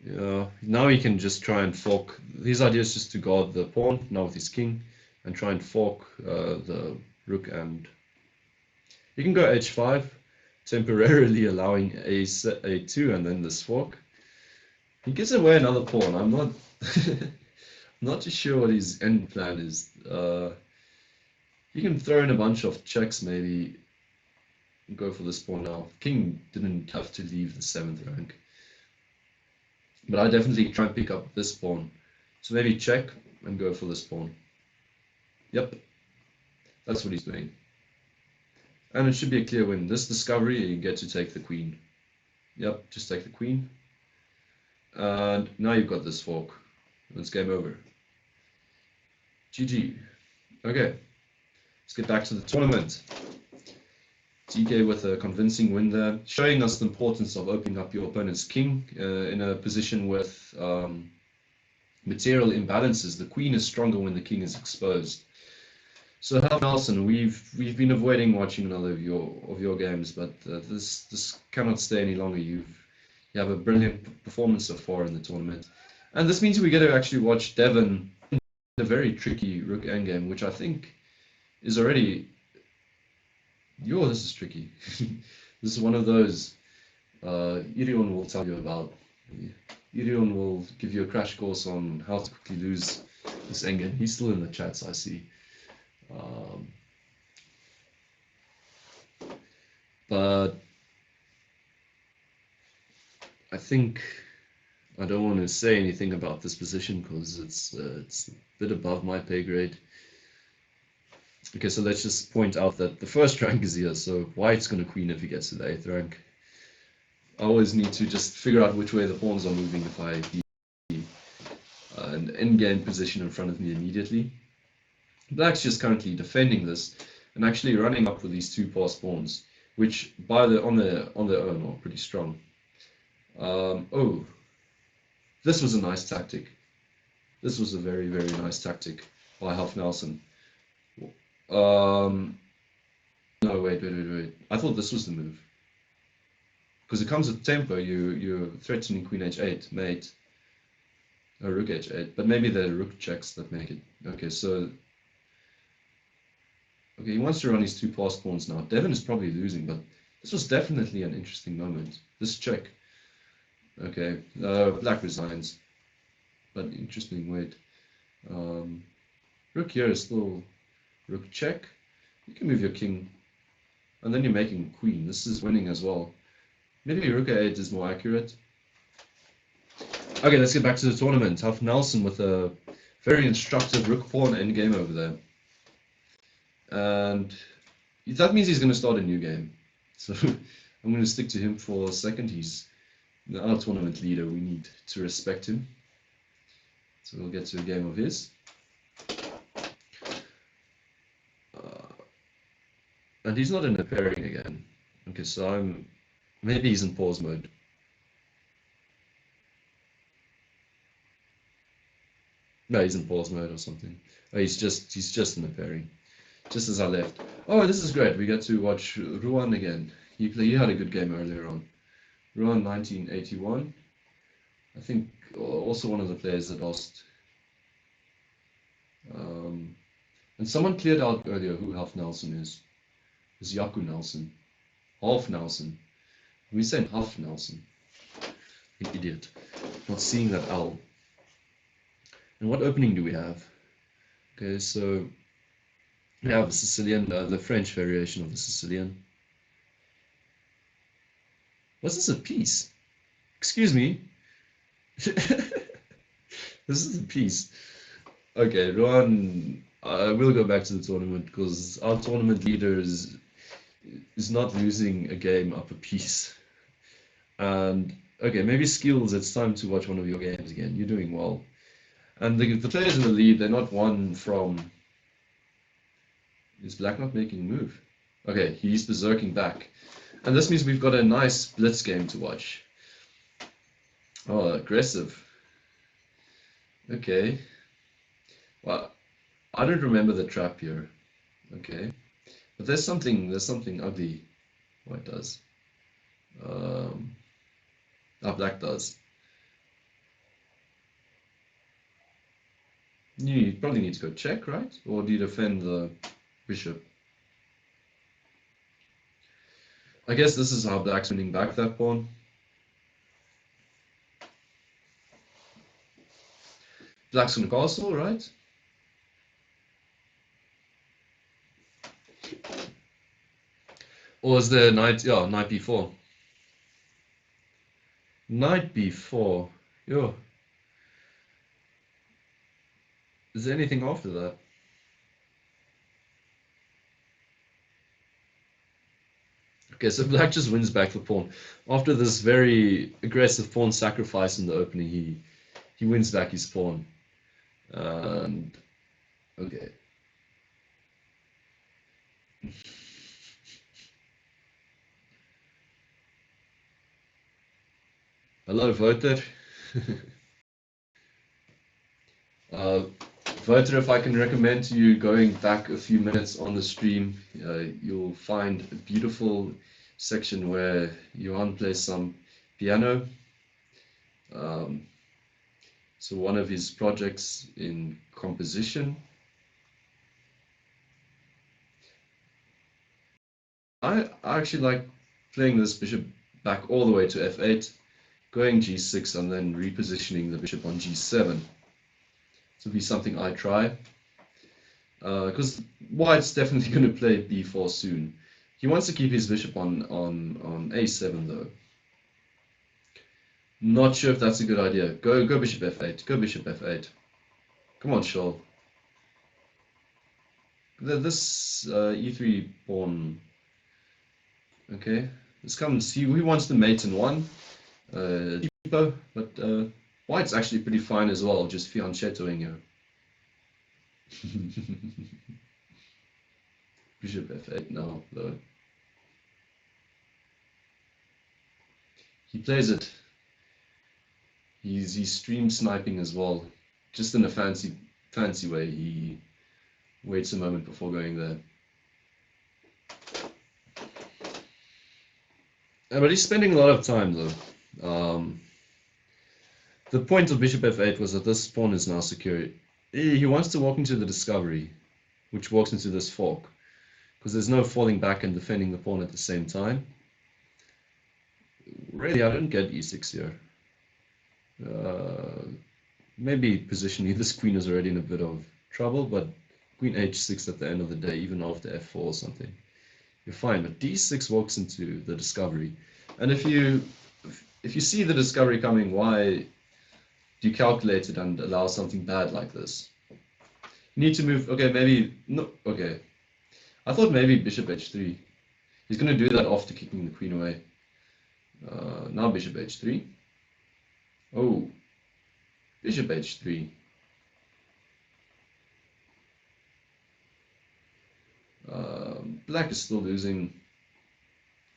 Yeah, now he can just try and fork. His idea is just to guard the pawn, now with his king, and try and fork the rook, and he can go h5, temporarily allowing a2 and then this fork. He gives away another pawn. I'm not not too sure what his end plan is. He can throw in a bunch of checks, maybe go for this pawn now. King didn't have to leave the 7th rank. But I definitely try and pick up this pawn. So maybe check and go for this pawn. Yep, that's what he's doing. And it should be a clear win. This discovery, you get to take the queen. Yep, just take the queen. And now you've got this fork. It's game over. GG. Okay, let's get back to the tournament. TK with a convincing win there, showing us the importance of opening up your opponent's king in a position with material imbalances. The queen is stronger when the king is exposed. So Hal Nelson, we've been avoiding watching another of your games, but this cannot stay any longer. You have a brilliant performance so far in the tournament, and this means we get to actually watch Devon in a very tricky rook endgame, which I think is already. Yo, this is tricky. This is one of those Irion will tell you about. Irion will give you a crash course on how to quickly lose this endgame. He's still in the chats, I see. But I think I don't want to say anything about this position because it's a bit above my pay grade. Okay, so let's just point out that the first rank is here, so white's going to queen if he gets to the 8th rank. I always need to just figure out which way the pawns are moving if I be an endgame position in front of me immediately. Black's just currently defending this and actually running up with these two passed pawns, which on their own are pretty strong. Oh, this was a nice tactic. This was a very, very nice tactic by Huff Nelson. No, wait. I thought this was the move. Because it comes with tempo, you're threatening queen h8, mate. Or rook h8, but maybe the rook checks that make it. Okay, so... Okay, he wants to run his two passed pawns now. Devon is probably losing, but this was definitely an interesting moment. This check. Okay, black resigns. But interesting, wait. Rook here is still rook check. You can move your king. And then you're making queen. This is winning as well. Maybe rook a8 is more accurate. Okay, let's get back to the tournament. Huff Nelson with a very instructive rook pawn endgame over there. And that means he's going to start a new game. So I'm going to stick to him for a second. He's our tournament leader. We need to respect him. So we'll get to a game of his. And he's not in a pairing again. Okay, so maybe he's in pause mode. No, he's in pause mode or something. Oh, he's just in a pairing. Just as I left. Oh, this is great. We get to watch Ruan again. He had a good game earlier on. Ruan 1981. I think also one of the players that lost. And someone cleared out earlier who Half Nelson is. It's Yaku Nelson. Half Nelson. We saying Half Nelson. An idiot. Not seeing that L. And what opening do we have? Okay, so we have the Sicilian, the French variation of the Sicilian. Was this a piece? Excuse me. This is a piece. Okay, Ruan, we'll go back to the tournament because our tournament leader is not losing a game up a piece. And okay, maybe skills, it's time to watch one of your games again. You're doing well. And the players in the lead, they're not one from... Is Black not making a move? Okay, he's berserking back. And this means we've got a nice blitz game to watch. Oh, aggressive. Okay. Well, I don't remember the trap here. Okay. But there's something ugly. White does. Black does. You probably need to go check, right? Or do you defend the bishop? I guess this is how Black's winning back that pawn. Black's on the castle, right? Or is there knight? Yeah, knight b4. Knight b4. Yo. Is there anything after that? Okay, so Black just wins back the pawn. After this very aggressive pawn sacrifice in the opening, he wins back his pawn. And okay. Hello, voter. Voter, if I can recommend to you going back a few minutes on the stream, you'll find a beautiful section where Johan plays some piano. So one of his projects in composition. I actually like playing this bishop back all the way to f8, going g6 and then repositioning the bishop on g7. This would be something I try. Because White's definitely going to play b4 soon. He wants to keep his bishop on a7 though. Not sure if that's a good idea. Go bishop f8. Go bishop f8. Come on, Shoal. This e3 pawn. Okay, this comes. He wants the mate in one. Cheaper, but white's actually pretty fine as well. Just fianchettoing here. Bishop f8 now, though. He plays it. He's stream sniping as well, just in a fancy way. He waits a moment before going there. But he's spending a lot of time though. The point of bishop f8 was that this pawn is now secure. He wants to walk into the discovery, which walks into this fork, because there's no falling back and defending the pawn at the same time. Really, I don't get e6 here. Maybe positionally this queen is already in a bit of trouble, but queen h6 at the end of the day, even after f4 or something, you're fine. But d6 walks into the discovery, and if you see the discovery coming, why do you calculate it and allow something bad like this? You need to move. Okay, maybe no. Okay, I thought maybe bishop h3. He's going to do that after kicking the queen away. Now bishop h3. Oh, bishop h3. Black is still losing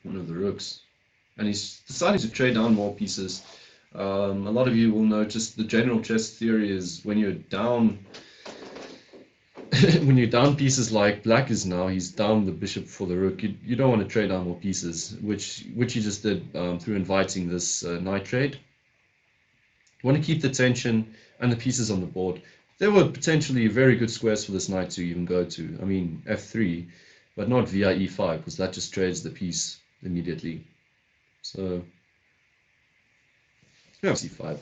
one of the rooks, and he's deciding to trade down more pieces. A lot of you will notice the general chess theory is when you're down when you're down pieces like black is now, he's down the bishop for the rook. You don't want to trade down more pieces, which he just did through inviting this knight trade. You want to keep the tension and the pieces on the board. There were potentially very good squares for this knight to even go to. I mean, f3, but not via e5, because that just trades the piece immediately. So, yeah, c5.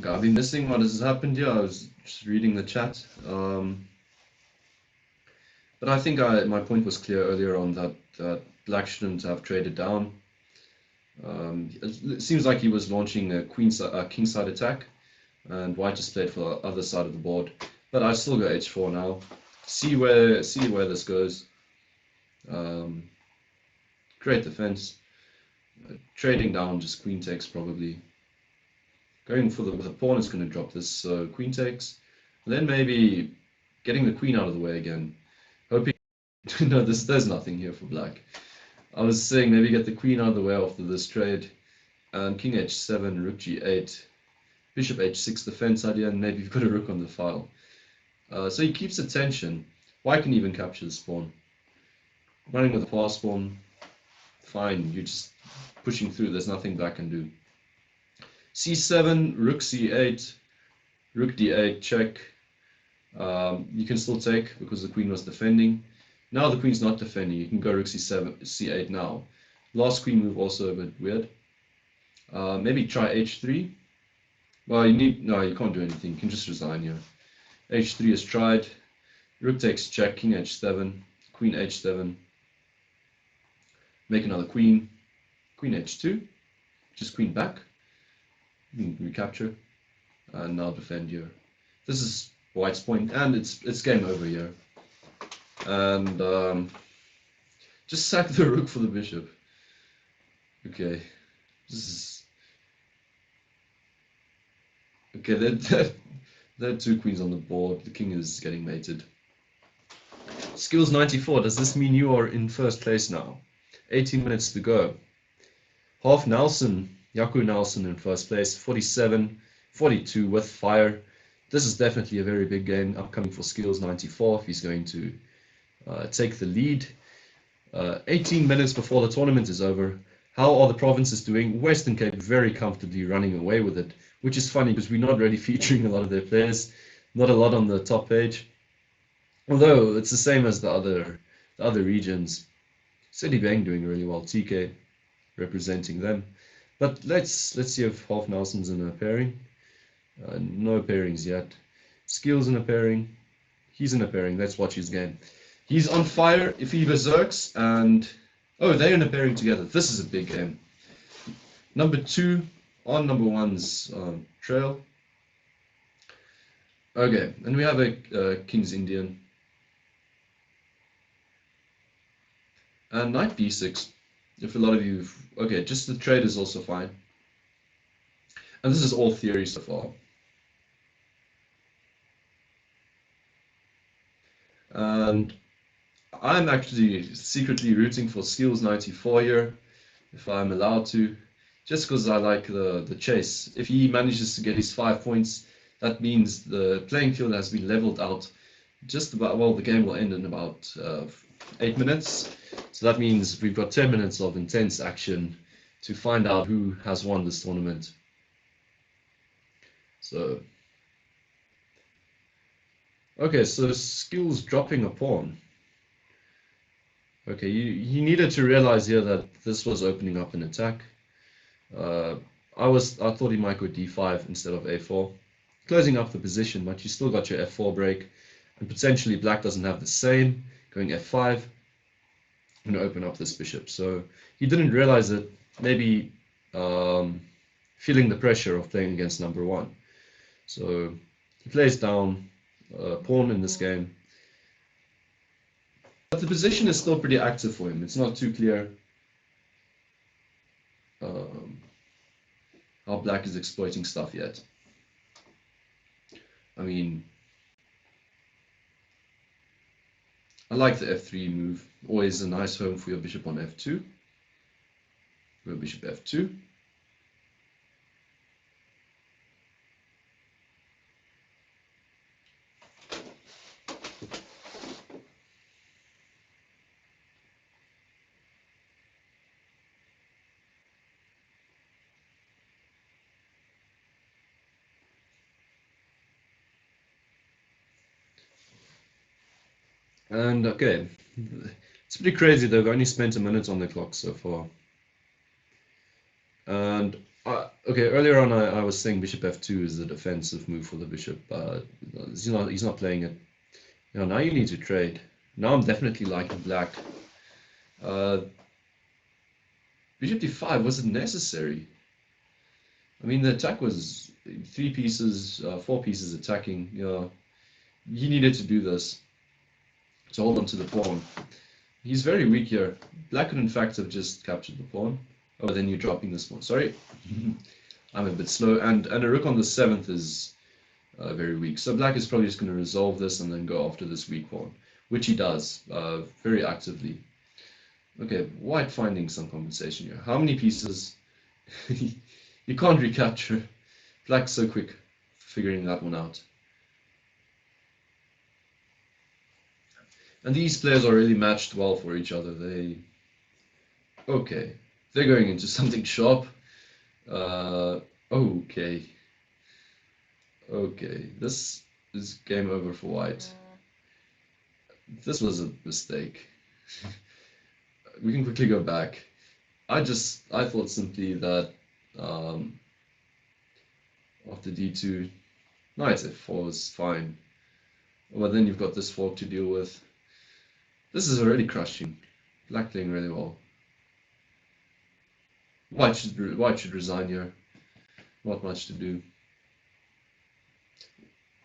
I've been missing what has happened here. I was just reading the chat. But I think my point was clear earlier on that black shouldn't have traded down. It seems like he was launching a kingside attack, and white just played for the other side of the board. But I still go h4 now. See where this goes. Great defense. Trading down, just queen takes probably. Going for the pawn is going to drop this, so queen takes. And then maybe getting the queen out of the way again. Hoping, no, there's nothing here for black. I was saying maybe get the queen out of the way after this trade. And king h7, rook g8, bishop h6 defense idea, and maybe you've got a rook on the file. So he keeps the tension. White can even capture this pawn. Running with a pass pawn, fine, you're just pushing through, there's nothing black can do. c7, rook c8, rook d8, check. You can still take because the queen was defending. Now the queen's not defending, you can go rook c7, c8 now. Last queen move also a bit weird. Maybe try h3. Well, no, you can't do anything, you can just resign here. h3 is tried. Rook takes check, king h7, queen h7. Make another queen, queen h2, just queen back. Recapture, and now defend here. This is white's point, and it's game over here. And just sack the rook for the bishop. Okay, this is okay. There are two queens on the board. The king is getting mated. Skills 94. Does this mean you are in first place now? 18 minutes to go. Half Nelson. Yaku Nelson in first place, 47-42 with fire. This is definitely a very big game upcoming for Skills 94 if he's going to take the lead. 18 minutes before the tournament is over. How are the provinces doing? Western Cape very comfortably running away with it. which is funny because we're not really featuring a lot of their players, not a lot on the top page. Although it's the same as the other regions. Citibank doing really well, TK representing them. But let's see if Half Nelson's in a pairing. No pairings yet. Skills in a pairing. He's in a pairing. Let's watch his game. He's on fire if he berserks, and oh, they're in a pairing together. This is a big game. Number 2 on number 1's trail. Okay, and we have a King's Indian. And knight b6. If a lot of you, okay, just the trade is also fine. And this is all theory so far. And I'm actually secretly rooting for Skills 94 here, if I'm allowed to, just because I like the chase. If he manages to get his 5 points, that means the playing field has been leveled out just about, well, the game will end in about 8 minutes. So that means we've got 10 minutes of intense action to find out who has won this tournament. So, okay, so Skills dropping a pawn. Okay, he needed to realize here that this was opening up an attack. I thought he might go d5 instead of a4, closing up the position, but you still got your f4 break, and potentially black doesn't have the same, going f5, and open up this bishop. So he didn't realize it, maybe feeling the pressure of playing against number 1. So he plays down pawn in this game. But the position is still pretty active for him. It's not too clear how black is exploiting stuff yet. I mean, I like the f3 move. Always a nice home for your bishop on f2. Go bishop f2. And okay, it's pretty crazy. They've only spent a minute on the clock so far. And okay, earlier on I was saying bishop f2 is a defensive move for the bishop. He's not playing it. You know, now you need to trade. Now I'm definitely liking black. Bishop d5, was it necessary? I mean, the attack was 3 pieces, 4 pieces attacking. You know, he needed to do this to hold on to the pawn. He's very weak here. Black could in fact have just captured the pawn. Oh, then you're dropping this pawn. Sorry, I'm a bit slow. And a rook on the 7th is very weak. So black is probably just going to resolve this and then go after this weak pawn, which he does very actively. Okay, white finding some compensation here. How many pieces? You can't recapture. Black's so quick figuring that one out. And these players are really matched well for each other. Okay, they're going into something sharp. Okay. Okay, this is game over for white. This was a mistake. We can quickly go back. I thought simply that after d2, knight f4 is fine. But then you've got this fork to deal with. This is already crushing. Black playing really well. White should resign here. Not much to do.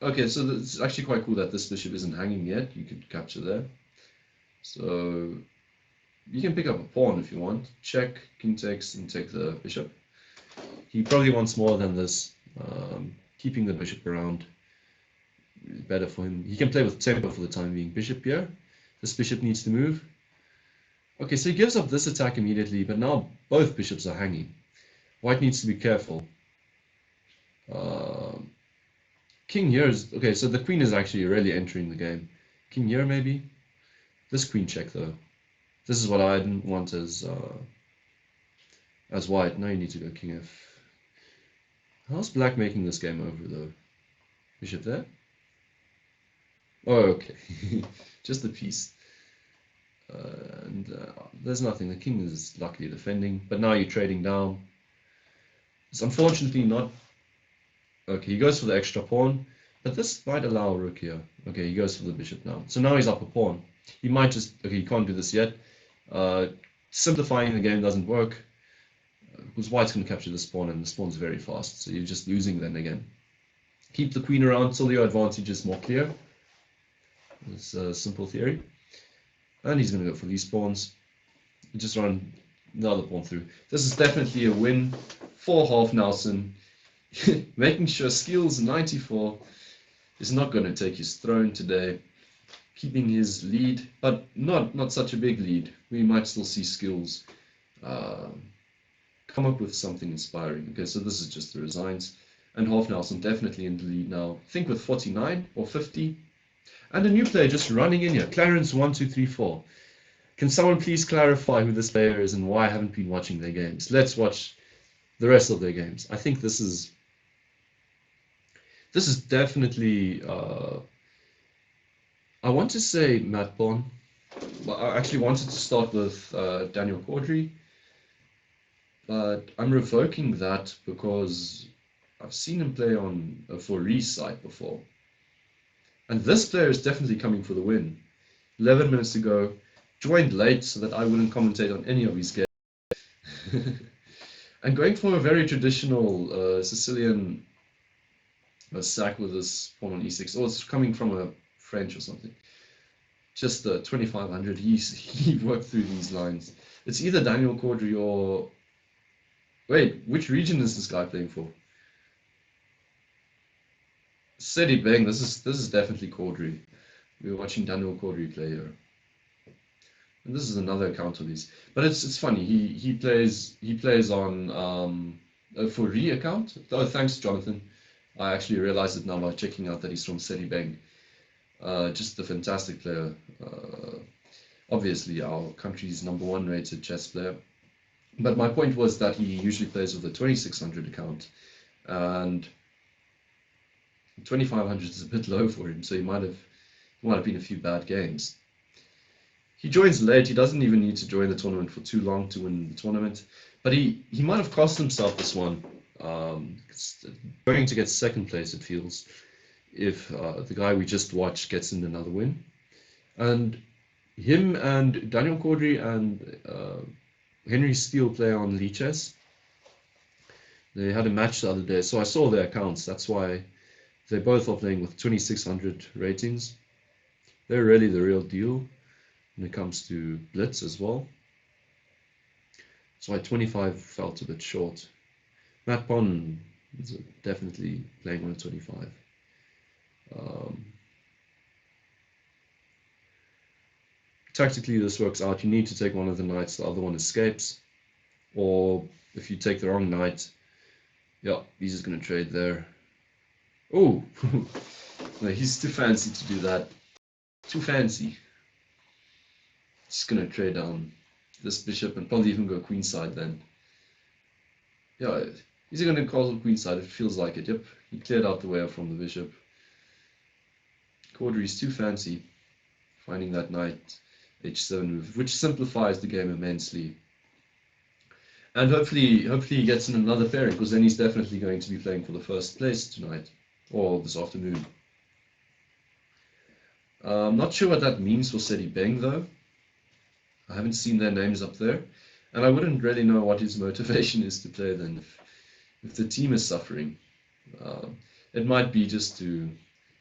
Okay, so it's actually quite cool that this bishop isn't hanging yet. You could capture there. So you can pick up a pawn if you want. Check, king takes, and take the bishop. He probably wants more than this. Keeping the bishop around is better for him. He can play with tempo for the time being. Bishop here. This bishop needs to move. Okay, so he gives up this attack immediately, but now both bishops are hanging. White needs to be careful. King here is... Okay, so the queen is actually really entering the game. King here, maybe? This queen check, though. This is what I didn't want as white. Now you need to go king f... How's black making this game over though? Bishop there? Oh, okay. Just a piece. And there's nothing. The king is luckily defending, but now you're trading down. It's unfortunately not. Okay, he goes for the extra pawn, but this might allow rook here. Okay, he goes for the bishop now. So now he's up a pawn. He might just. Okay, he can't do this yet. Simplifying the game doesn't work because white's going to capture this pawn, and this pawn's very fast. So you're just losing then again. Keep the queen around till your advantage is more clear. It's a simple theory. And he's going to go for these pawns. Just run the other pawn through. This is definitely a win for Half Nelson. Making sure skills 94 is not going to take his throne today. Keeping his lead, but not such a big lead. We might still see skills come up with something inspiring. Okay, so this is just the resigns. And Half Nelson definitely in the lead now. I think with 49 or 50. And a new player just running in here. Clarence1234. Can someone please clarify who this player is and why I haven't been watching their games? Let's watch the rest of their games. I think this is definitely I want to say Matt Bond. Well, I actually wanted to start with Daniel Caudry, but I'm revoking that because I've seen him play on a Foree site before. And this player is definitely coming for the win. 11 minutes to go. Joined late so that I wouldn't commentate on any of his games. And going for a very traditional Sicilian sack with this pawn on e6. Or it's coming from a French or something. Just 2500. He worked through these lines. It's either Daniel Caudry or... Wait, which region is this guy playing for? Steady bang. This is definitely Caudry. We're watching Daniel Caudry play here. And this is another account of these. But it's funny. He plays on a Foree account. Oh, thanks, Jonathan. I actually realized it now by checking out that he's from Steady Bang. Just a fantastic player. Obviously, our country's #1 rated chess player. But my point was that he usually plays with a 2600 account, and 2500 is a bit low for him. So he might have been a few bad games. He joins late. He doesn't even need to join the tournament for too long to win the tournament. But he might have cost himself this one. Going to get second place, it feels, if the guy we just watched gets in another win. And him and Daniel Caudry and Henry Steele play on Lee Chess. They had a match the other day, so I saw their accounts. That's why they both are playing with 2600 ratings. They're really the real deal when it comes to Blitz as well. So 25 felt a bit short. Matt Bond is definitely playing on a 25. Tactically, this works out. You need to take one of the knights, the other one escapes. Or if you take the wrong knight, yeah, he's just going to trade there. Oh, no, he's too fancy to do that. Too fancy. Just going to trade down this bishop and probably even go queenside then. Yeah, he's going to castle queenside. It feels like it. Yep, he cleared out the way from the bishop. Caudry's too fancy, finding that knight h7 move, which simplifies the game immensely. And hopefully he gets in another pairing, because then he's definitely going to be playing for the first place tonight, or this afternoon. I'm not sure what that means for Seti Beng though. I haven't seen their names up there, and I wouldn't really know what his motivation is to play then. If the team is suffering, it might be just to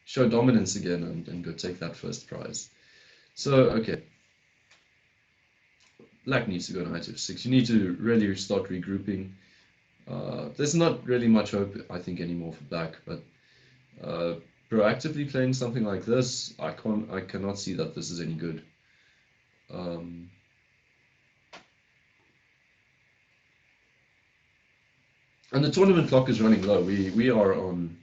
show dominance again and go take that first prize. So, okay. Black needs to go knight f6. You need to really start regrouping. There's not really much hope, I think, anymore for black, but proactively playing something like this, I cannot see that this is any good. And the tournament clock is running low. We are on.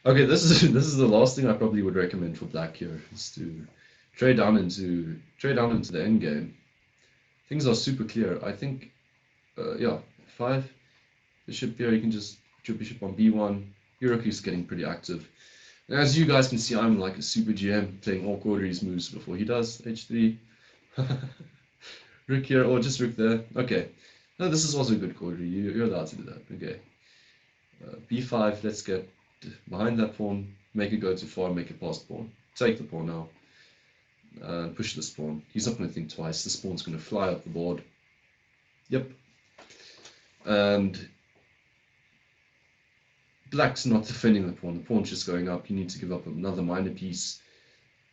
Okay, this is the last thing I probably would recommend for black here, is to trade down into the end game. Things are super clear. I think, yeah, 5 bishop here. You can just bishop on b1. Your rook is getting pretty active. And as you guys can see, I'm like a super GM playing all Quadri's moves before he does. h3. Rook here, or just rook there. Okay. No, this is also a good Quadri. You're allowed to do that. Okay. b5, let's get behind that pawn, make it go too far, make it past pawn. Take the pawn now. Push this pawn. He's not going to think twice. This pawn's going to fly up the board. Yep. And black's not defending the pawn. The pawn's just going up. You need to give up another minor piece.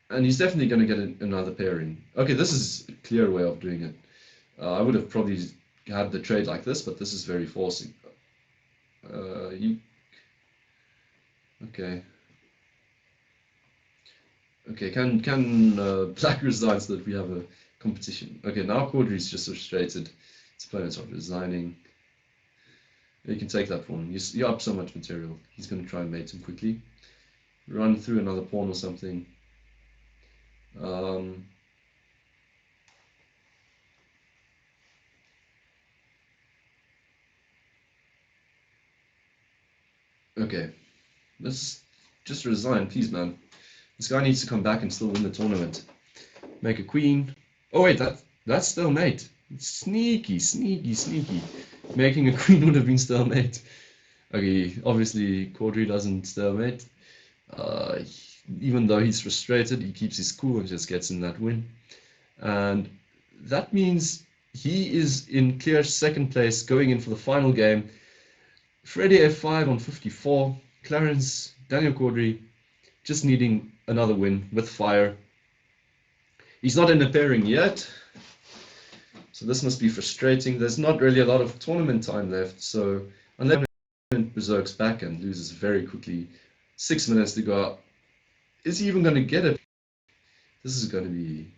And he's definitely going to get another pairing. Okay, this is a clear way of doing it. I would have probably had the trade like this, but this is very forcing. Okay. Okay, can black resign so that we have a competition? Okay, now Quadri's just frustrated. His opponents are resigning. You can take that pawn. You're up so much material. He's going to try and mate him quickly. Run through another pawn or something. Okay, let's just resign, please, man. This guy needs to come back and still win the tournament. Make a queen. Oh wait, that's stalemate. Sneaky, sneaky, sneaky. Making a queen would have been stalemate. Okay, obviously Quadri doesn't stalemate. Even though he's frustrated, he keeps his cool and just gets in that win. And that means he is in clear second place going in for the final game. Freddie f5 on 54. Clarence, Daniel Quadri just needing another win with fire. He's not in a pairing yet, so this must be frustrating. There's not really a lot of tournament time left, so unless berserks back and loses very quickly, 6 minutes to go. Is he even going to get it? This is going to be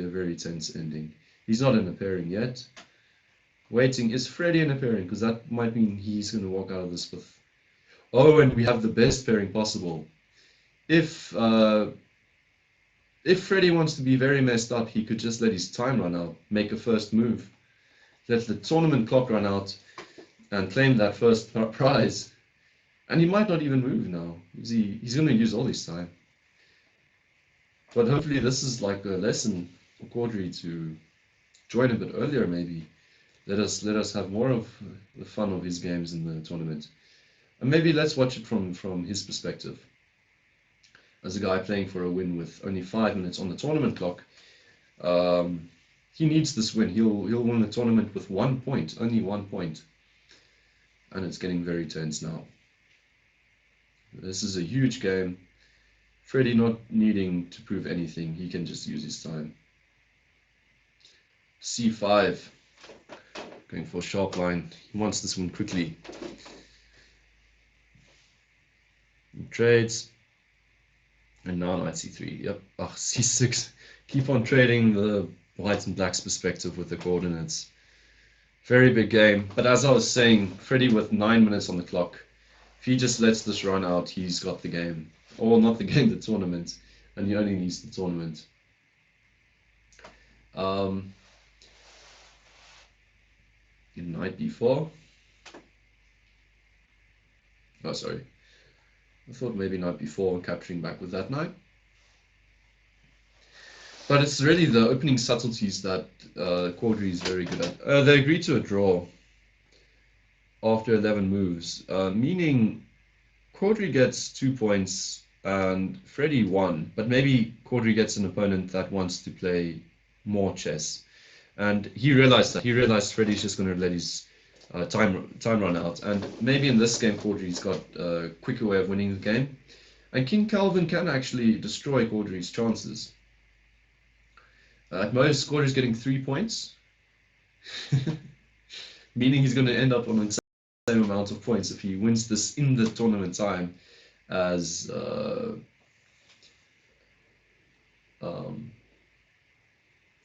a very tense ending. He's not in a pairing yet. Waiting, is Freddie in a pairing? Because that might mean he's going to walk out of this with... Oh, and we have the best pairing possible. If Freddie wants to be very messed up, he could just let his time run out, make a first move, let the tournament clock run out, and claim that first prize. And he might not even move now. He's going to use all his time. But hopefully this is like a lesson for Quadri to join a bit earlier, maybe. Let us have more of the fun of his games in the tournament. And maybe let's watch it from his perspective. As a guy playing for a win with only 5 minutes on the tournament clock, he needs this win. He'll win the tournament with 1 point, only 1 point. And it's getting very tense now. This is a huge game. Freddie not needing to prove anything. He can just use his time. c5. Going for a sharp line. He wants this one quickly. He trades. And now knight c3. Yep. c6. Keep on trading the white and black's perspective with the coordinates. Very big game. But as I was saying, Freddie with 9 minutes on the clock. If he just lets this run out, he's got the game. Or not the game, the tournament. And he only needs the tournament. Knight b4. Oh, sorry. I thought maybe knight b4 and capturing back with that knight. But it's really the opening subtleties that Quadri is very good at. They agreed to a draw after 11 moves, meaning Quadri gets 2 points and Freddie 1. But maybe Quadri gets an opponent that wants to play more chess. And he realized that. He realized Freddie's just going to let his time run out. And maybe in this game, Quadri's got a quicker way of winning the game. And King Calvin can actually destroy Quadri's chances. At most, Quadri's getting 3 points. Meaning he's going to end up on the same amount of points if he wins this in the tournament time as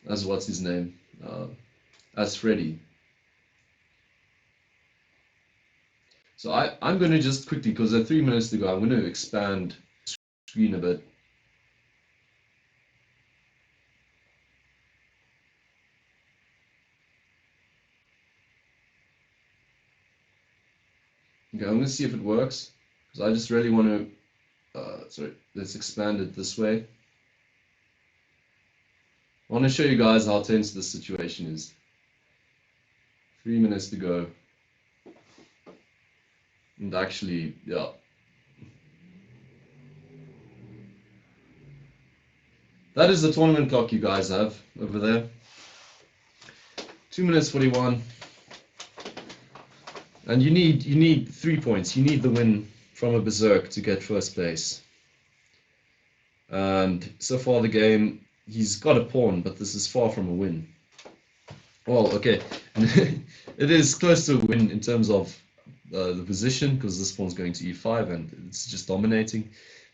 what's his name? As Freddie. So I'm going to just quickly, because there are 3 minutes to go, I'm going to expand the screen a bit. I'm going to see if it works, because I just really want to, sorry, let's expand it this way. I want to show you guys how tense this situation is. 3 minutes to go. And actually, yeah. That is the tournament clock you guys have over there. 2 minutes 41. And you need 3 points. You need the win from a berserk to get first place. And so far the game, he's got a pawn, but this is far from a win. Well, okay, it is close to a win in terms of the position, because this pawn's going to e5 and it's just dominating.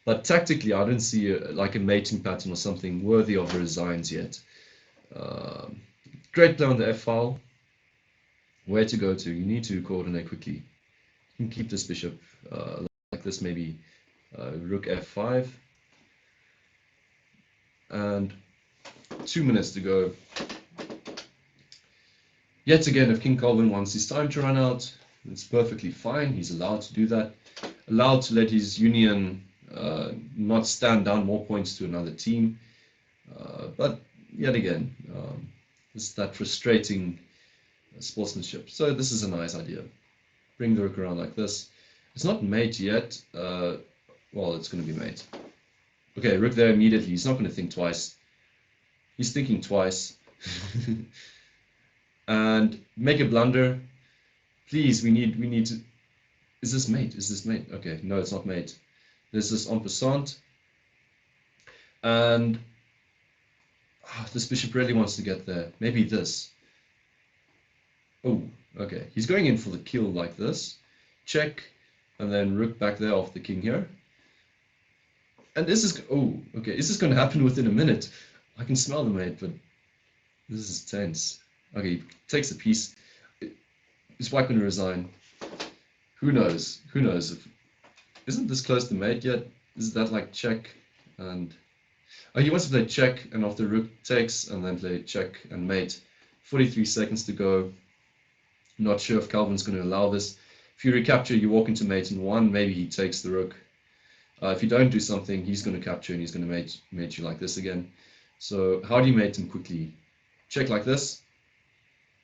But tactically, I don't see like a mating pattern or something worthy of resigns yet. Great play on the f-file. Where to go to? You need to coordinate quickly. You can keep this bishop like this, maybe rook f5. And 2 minutes to go. Yet again, if King Calvin wants his time to run out, it's perfectly fine. He's allowed to do that. Allowed to let his union not stand down more points to another team. But yet again, it's that frustrating sportsmanship. So this is a nice idea. Bring the rook around like this. It's not mate yet. Well, it's going to be mate. Okay, rook there immediately. He's not going to think twice. He's thinking twice. And make a blunder. Please, we need to. Is this mate? Is this mate? Okay, no, it's not mate. This is en passant. And this bishop really wants to get there. Maybe this. Oh, okay. He's going in for the kill like this. Check. And then rook back there off the king here. And this is, oh, okay. This is going to happen within a minute. I can smell the mate, but this is tense. Okay, he takes a piece. Is white going to resign? Who knows? Who knows? If, isn't this close to mate yet? Is that like check and... Oh, he wants to play check and after rook takes and then play check and mate. 43 seconds to go. Not sure if Calvin's going to allow this. If you recapture, you walk into mate in 1. Maybe he takes the rook. If you don't do something, he's going to capture and he's going to mate you like this again. So how do you mate him quickly? Check like this.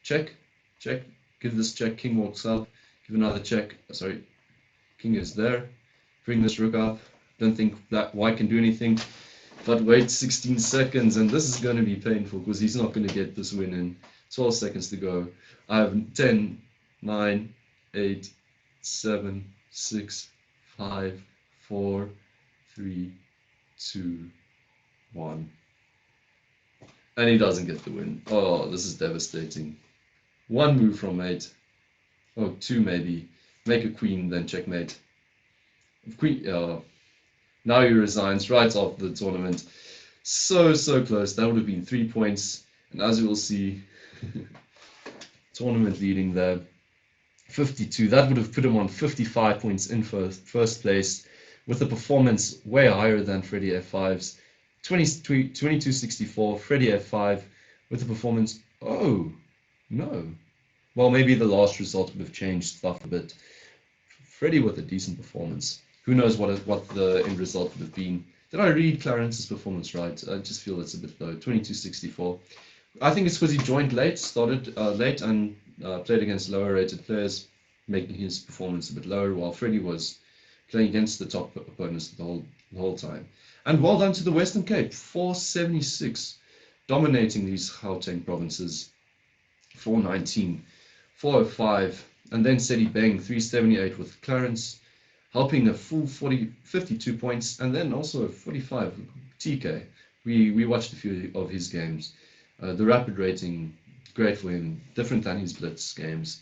Check, check, give this check, king walks up, give another check, sorry, king is there, bring this rook up, don't think that white can do anything, but wait 16 seconds, and this is going to be painful, because he's not going to get this win in 12 seconds to go. I have 10, 9, 8, 7, 6, 5, 4, 3, 2, 1. And he doesn't get the win. Oh, this is devastating. 1 move from mate. Oh, 2 maybe. Make a queen, then checkmate. Queen. Now he resigns right off the tournament. So close. That would have been 3 points. And as you will see, tournament leading there. 52. That would have put him on 55 points in first place, with a performance way higher than Freddie F5's. 2264, Freddie F5 with a performance. Oh, no. Well, maybe the last result would have changed stuff a bit. Freddie with a decent performance. Who knows what the end result would have been. Did I read Clarence's performance right? I just feel it's a bit low. 2264. I think it's because he joined late, started late, and played against lower rated players, making his performance a bit lower, while Freddie was playing against the top opponents the whole time. And well done to the Western Cape, 476, dominating these Gauteng provinces, 419, 405, and then Seti Beng, 378 with Clarence, helping a full 52 points, and then also 45, TK. We watched a few of his games. The rapid rating, great for him, different than his blitz games.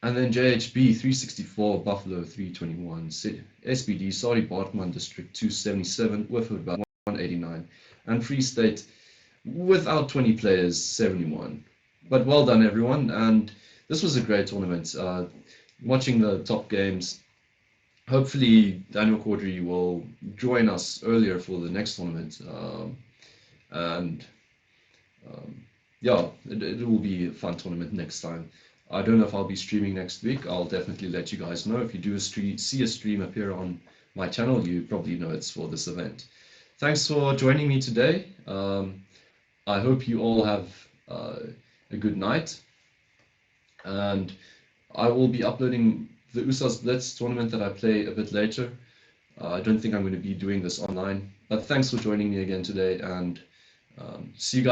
And then JHB 364, Buffalo 321, SBD, Saudi Bartman District 277 with about 189, and Free State without 20 players 71. But well done everyone, and this was a great tournament. Watching the top games, hopefully Daniel Caudry will join us earlier for the next tournament, yeah, it will be a fun tournament next time. I don't know if I'll be streaming next week. I'll definitely let you guys know. If you do see a stream appear on my channel, you probably know it's for this event. Thanks for joining me today. I hope you all have a good night. And I will be uploading the USA's Blitz tournament that I play a bit later. I don't think I'm going to be doing this online. But thanks for joining me again today, and see you guys.